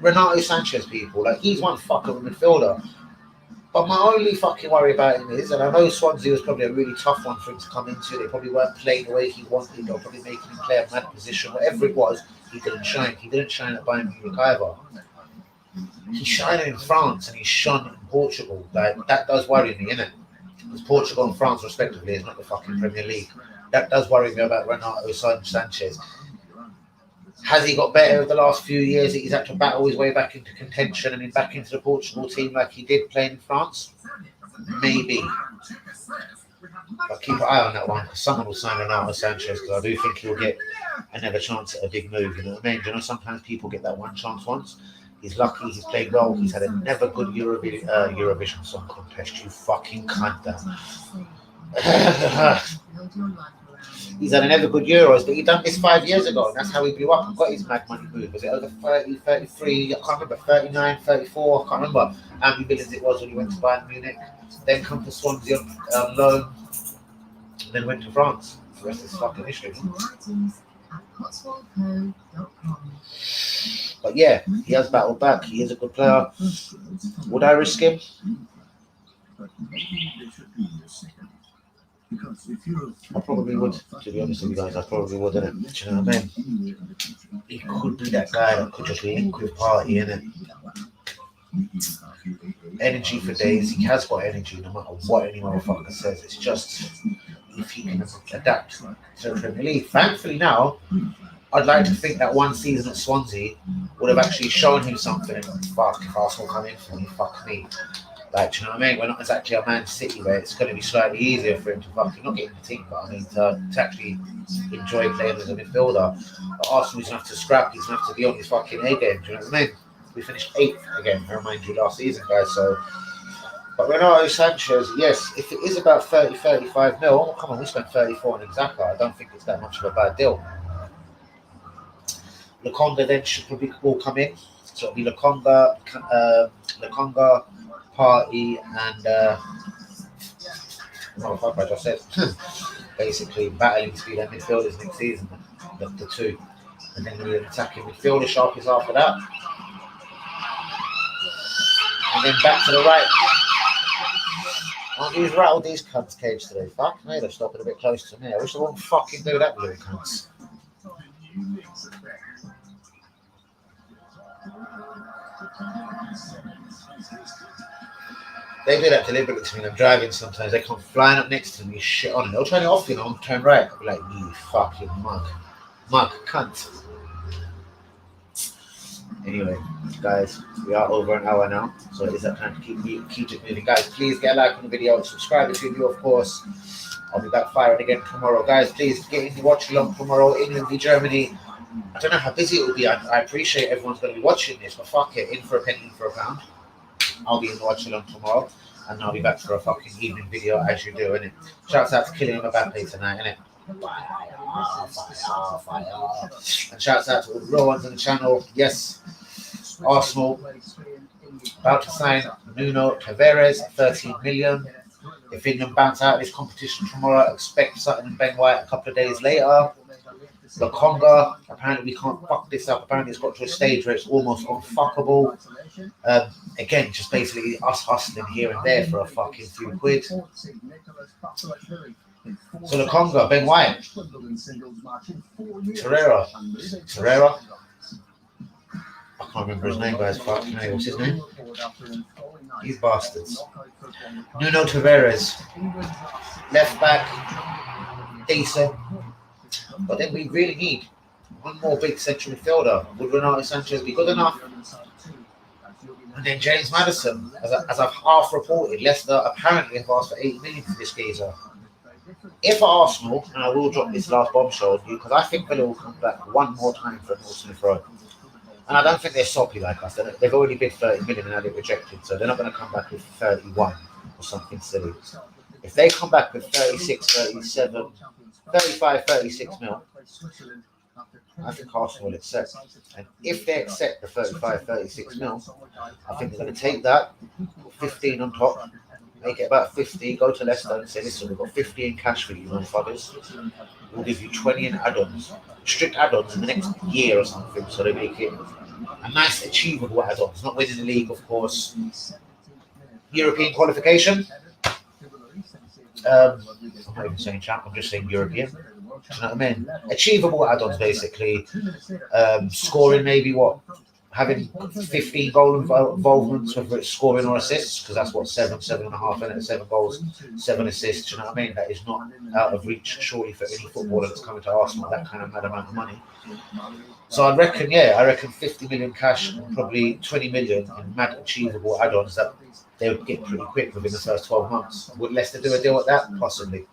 Renato Sanchez people? Like, he's one fuck of a midfielder. But my only fucking worry about him is, and I know Swansea was probably a really tough one for him to come into. They probably weren't playing the way he wanted, or probably making him play a mad position. Whatever it was, he didn't shine. He didn't shine at Bayern Munich either. He's shining in France and he's shone in Portugal. Like, that does worry me, innit? Because Portugal and France, respectively, is not the fucking Premier League. That does worry me about Renato Sanchez. Has he got better over the last few years? He's had to battle his way back into contention and back into the Portugal team like he did playing in France? Maybe. But keep an eye on that one, because someone will sign Renato Sanchez, because I do think he'll get another chance at a big move. You know what I mean? You know, sometimes people get that one chance once. He's lucky, he's played well, he's had a never good Eurovision Song Contest, you fucking cunt down. He's had an ever good Euros, but he done this 5 years ago, and that's how he blew up and got his mad money move. Was it over 30, 33, I can't remember, 39, 34, I can't remember how many millions it was when he went to Bayern Munich, then come to Swansea on loan, then went to France. The rest is fucking history. But yeah, he has battled back, he is a good player. Would I risk him? I probably would, to be honest with you guys. I probably would, innit? Do you know what I mean? He could be that guy that could just link with Party, innit? Energy for days. He has got energy no matter what any motherfucker says. It's just if he can adapt to the Premier League. Thankfully now, I'd like to think that one season at Swansea would have actually shown him something. And fuck, if Arsenal come in for me, fuck me. Like, do you know what I mean? We're not exactly a Man City where it's going to be slightly easier for him to fucking not get in the team, but I mean to actually enjoy playing as a midfielder. But Arsenal is going to have to scrap, he's going to have to be on his fucking A game, do you know what I mean? We finished 8th again, I remind you, last season, guys. So, but Renato Sanchez, yes, if it is about 30, 35 mil, oh, come on, we spent 34 on Xhaka. I don't think it's that much of a bad deal. Lokonga then should probably all come in. So it'll be Lokonga, Party, and what the fuck I just said. basically battling to be their midfielders next season, the two. And then the attacking midfielder, Sharpies after that. And then back to the right. Aren't these rattled these cunts cage today? Fuck me, they're stopping a bit close to me. I wish they wouldn't fucking do that, little cunts. They do that deliberately to me. I'm driving sometimes. They come flying up next to me, shit on it. They'll try to off, turn right. I'll be like, you fucking mug, cunt. Anyway, guys, we are over an hour now, so it is that time to keep it moving. Guys, please get a like on the video, subscribe if you're new, of course. I'll be back firing again tomorrow. Guys, please get in the watch along tomorrow. England v Germany. I don't know how busy it will be. I appreciate everyone's going to be watching this, but fuck it, in for a penny, in for a pound. I'll be in the watch along tomorrow, and I'll be back for a fucking evening video as you do, innit? Shouts out to Kylian Mbappe tonight, innit? Fire. And shouts out to all the real ones on the channel. Yes, Arsenal about to sign Nuno Tavares, 13 million. If England bounce out of this competition tomorrow, expect Sutton and Ben White a couple of days later. Lokonga, apparently we can't fuck this up. Apparently it's got to a stage where it's almost unfuckable. Again, just basically us hustling here and there for a fucking few quid. So Lokonga, Ben White, Torreira. I can't remember his name, guys. Fuck me, what's his name? These bastards. Nuno Tavares, left back, decent. But then we really need one more big central midfielder. Would Renato Sanchez be good enough? And then James Maddison, as I've half reported, Leicester apparently have asked for 8 million for this geezer. If Arsenal, and I will drop this last bombshell on you, because I think Villa will come back one more time for North Smith Road. And I don't think they're soppy like us. They've already bid 30 million and had it rejected, so they're not going to come back with 31 or something silly. If they come back with 36, 37, 35, 36 mil, I think Arsenal will accept. And if they accept the 35, 36 mil, I think they're going to take that, put 15 on top, make it about 50, go to Leicester and say, listen, we've got 50 in cash for you, motherfuckers. We'll give you 20 in add-ons, strict add-ons in the next year or something, so they make it a nice, achievable add-ons. Not winning the league, of course. European qualification. I'm not even saying champ, I'm just saying European. Do you know what I mean? Achievable add-ons, basically. Scoring, maybe what? Having 15 goal involvements, whether it's scoring or assists, because that's what 7.5, and 7 goals, 7 assists. Do you know what I mean? That is not out of reach, surely, for any footballer that's coming to Arsenal, that kind of mad amount of money. So I reckon 50 million cash and probably 20 million in mad achievable add-ons that they would get pretty quick within the first 12 months. Would Leicester do a deal like that? Possibly.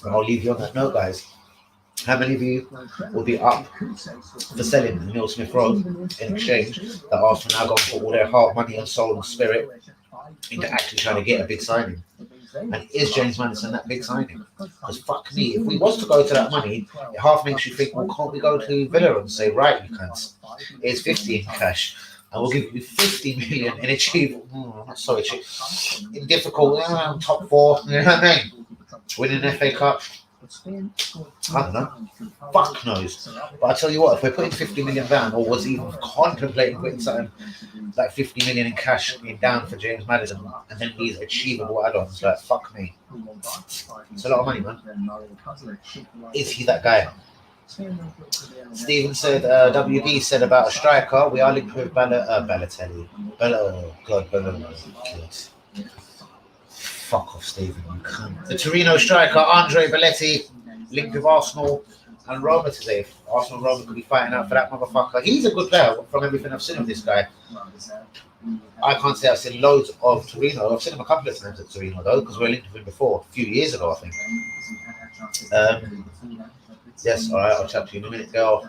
I'll leave you on that note, guys. How many of you will be up for selling Neil Smith Rowe in exchange that Arsenal now going to put all their heart, money and soul and spirit into actually trying to get a big signing? And is James Maddison that big signing? Because fuck me, if we was to go to that money, it half makes you think, well, can't we go to Villa and say, right, you cunts, here's 50 in cash, and we'll give you 50 million in achievable, in difficult, top 4, you know what I mean? Winning an FA Cup. I don't know. Fuck knows. But I tell you what, if we're putting 50 million down, or was even contemplating putting something like 50 million in cash down for James Maddison, and then these achievable add-ons, like fuck me. It's a lot of money, man. Is he that guy? Stephen said, WB said about a striker, we are linked with Balotelli. Fuck off, Stephen, you cunt. The Torino striker, Andre Belletti, linked with Arsenal and Roma today. If Arsenal and Roma could be fighting out for that motherfucker. He's a good player from everything I've seen of this guy. I can't say I've seen loads of Torino. I've seen him a couple of times at Torino, though, because we were linked with him before, a few years ago, I think. Yes, all right, I'll chat to you in a minute, girl.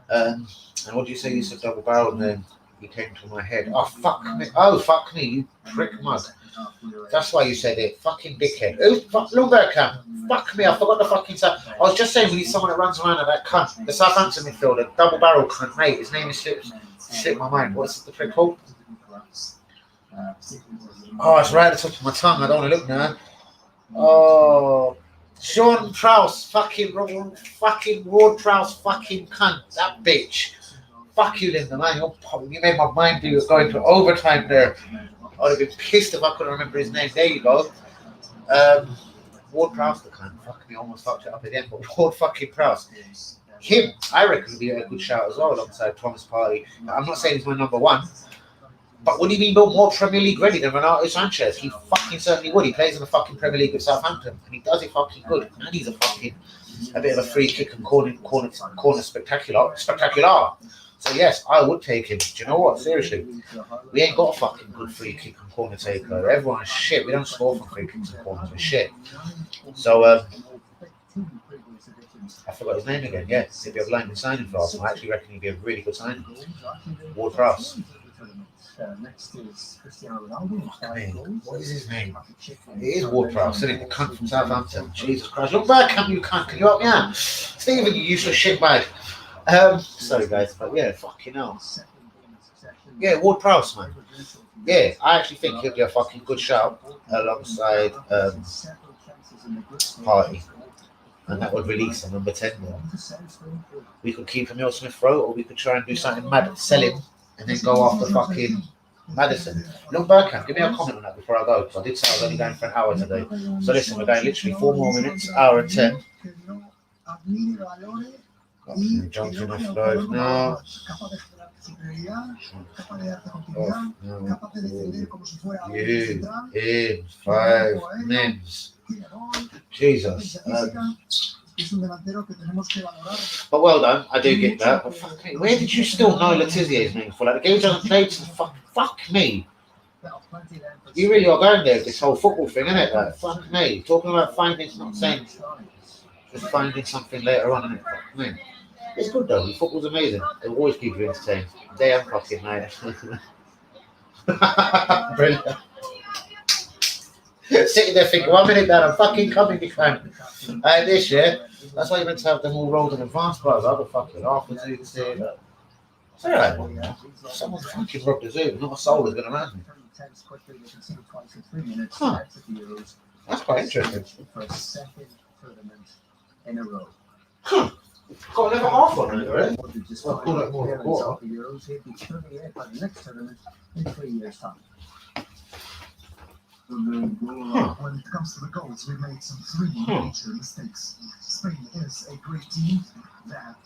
And what do you say? You said double barrel, and then you came to my head. Oh, fuck me. Oh, fuck me, you prick mug. That's why you said it. Fucking dickhead. Oh, fuck, Lundberg camp. Fuck me, I forgot the fucking stuff. I was just saying we need someone that runs around at that cunt. The Southampton midfielder, double barrel cunt, mate. His name is slipped my mind. What's the prick called? Oh, it's right at the top of my tongue. I don't want to look now. Oh, Sean Prowse, fucking Ward Prowse, fucking cunt, that bitch. Fuck you, Linda, man. You made my mind do going to overtime there. I would have been pissed if I couldn't remember his name. There you go. Ward Prowse, the cunt. Fuck me, almost fucked it up again. But Ward fucking Prowse. Him, I reckon, would be a good shout as well alongside Thomas Partey. I'm not saying he's my number one. But would he be more Premier League ready than Renato Sanchez? He fucking certainly would. He plays in the fucking Premier League with Southampton, and he does it fucking good. And he's a bit of a free kick and corner spectacular. So yes, I would take him. Do you know what? Seriously, we ain't got a fucking good free kick and corner taker. Everyone's shit. We don't score from free kicks and corners. We're shit. So I forgot his name again. Yeah, he'd be a blinding signing for us. I actually reckon he'd be a really good signing. Ward Prowse. Next is Cristiano Ronaldo. What is his name? It is Ward Prowse, isn't it? The cunt from Southampton. Jesus Christ. Look back, you cunt. Can you help me out? Stephen, you useless shitbag. Sorry, guys, but yeah, fucking hell. Yeah, Ward Prowse, man. Yeah, I actually think he'll be a fucking good shout alongside Partey. And that would release a number 10 there. We could keep Emile Smith Rowe, or we could try and do something mad, sell him, and then go after fucking Maddison. Look, Bergkamp, give me a comment on that before I go, because I did say I was only going for an hour today. So listen, we're going literally 4 more minutes, hour and 10. Jumping off live now. You in 5 minutes. Jesus. But well done, I do get that. But fuck me, where did you still know Letizier's name for? Like, the game hasn't played since fuck me. You really are going there with this whole football thing, isn't it? Like, fuck me. Talking about finding, not saying just finding something later on, innit? Fuck me. It's good though, football's amazing. It'll always keep you entertained. Day and fucking night. Brilliant. Sitting there thinking, 1 minute down, I'm fucking coming, you cunt. This year, that's why you meant to have them all rolled in advance, bro. I'll fucking after Zoom say that. It's alright, man. Someone fucking robbed the Zoom, not a soul is going to around me. Huh. That's quite interesting. Huh. Got another half on it, right? I'll call it more than a quarter. When it comes to the goals, we made some 3 major mistakes. Spain is a great team that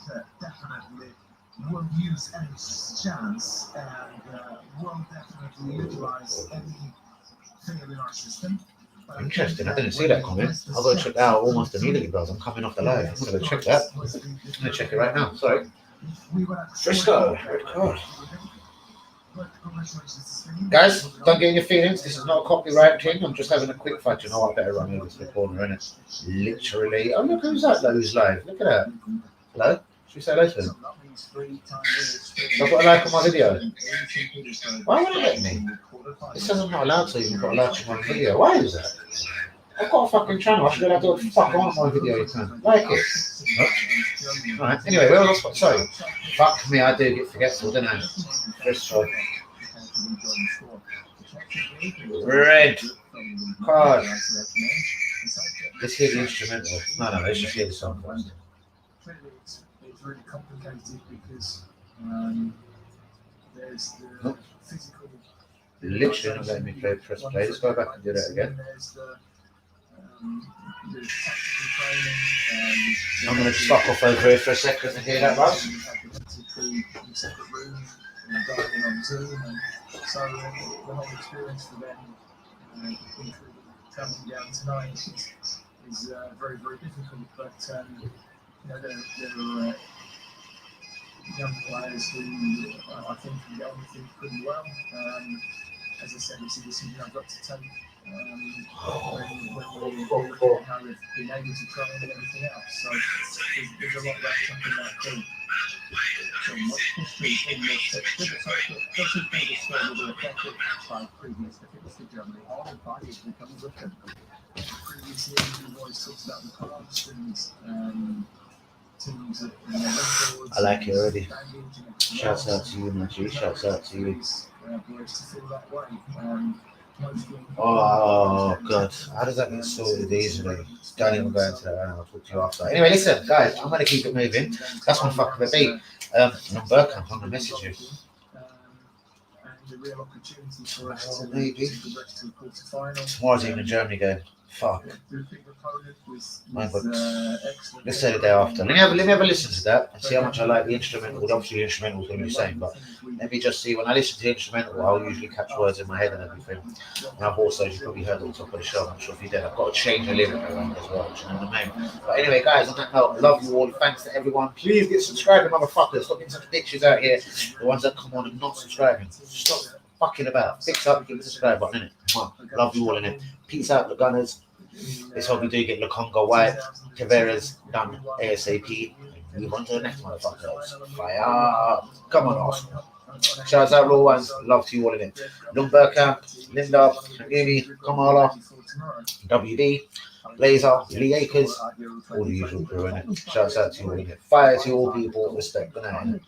definitely will use any chance and will definitely utilize any fail in our system. Interesting, I didn't see that comment. I'll go check that out almost immediately, bros. I'm coming off the live. I'm going to go check that. I'm going to check it right now. Sorry. Frisco, red card. Guys, don't get in your feelings. This is not a copyright thing. I'm just having a quick fight. You know what? I better run over to the corner, innit? Literally. Oh, look who's that, who's live. Look at that. Hello? Should we say hello to him? So I've got a like on my video. Why would it let me? It says I'm not allowed to even put a like on my video. Why is that? I've got a fucking channel. I should be able to do what the fuck I want on my video. You can like it. No? Alright. Anyway, where was I? Sorry. Fuck me, I do get forgetful, don't I? First try. Red card. Let's hear the instrumental. No, let's just hear the song first. It's really complicated because there's the physical. Literally not letting me press play. Let's go back and do that again. I'm going to stop off over here for a second and hear that, Russ. So the whole experience for them coming down tonight is very, very difficult. But they're young players who I think can get on with things pretty well. As I said, it's a decision I've got to take when we look at how they've been able to train and everything else. So there's a lot wrapped up in that too. So much history in this. Doesn't think it's going to be affected by previous defeats to Germany. All the parties become Britain. Previously, we always talked about the past and teams at the records. I like it already. Standings, Shouts out to you, Matthew. Shouts out to you. boys to feel that way. Mostly. Oh god, how does that get sorted easily? Don't even go into that. I'll talk to you after. Anyway, listen, guys, I'm gonna keep it moving. That's one fuck of a beat. Burkamp, I'm gonna message you. And a real opportunity for us to Maybe. progress to the quarter-final. Tomorrow's even a Germany game. Fuck. The thing with Poland was My God. excellent. Let's say the day after. Let me have a listen to that and see how much I like the instrumental. Obviously, the instrumental is going to be the same, but let me just see. When I listen to the instrumental, I'll usually catch words in my head and everything. And I've also, you probably heard at the top of the show, I'm not sure if you did, I've got to change the lyric around as well, do you know what I mean? But anyway, guys, on that note, love you all. Thanks to everyone. Please get subscribing, motherfuckers. Stop being such bitches out here. The ones that come on and not subscribing. Stop fucking about. Fix up, give the subscribe button, innit? Love you all, innit? Peace out, the Gunners. Let's hope we do get Lukonga White, Tavares done ASAP. Move on to the next motherfuckers. Fire. Come on, Arsenal. Shout out, Raw Ones. Love to you all in it. Lumbercamp, Linda, Amy, Kamala, WD, Blazer, Lee Akers, all the usual crew in it. Shouts out to you all in it. Fire to all people. Respect. Good night.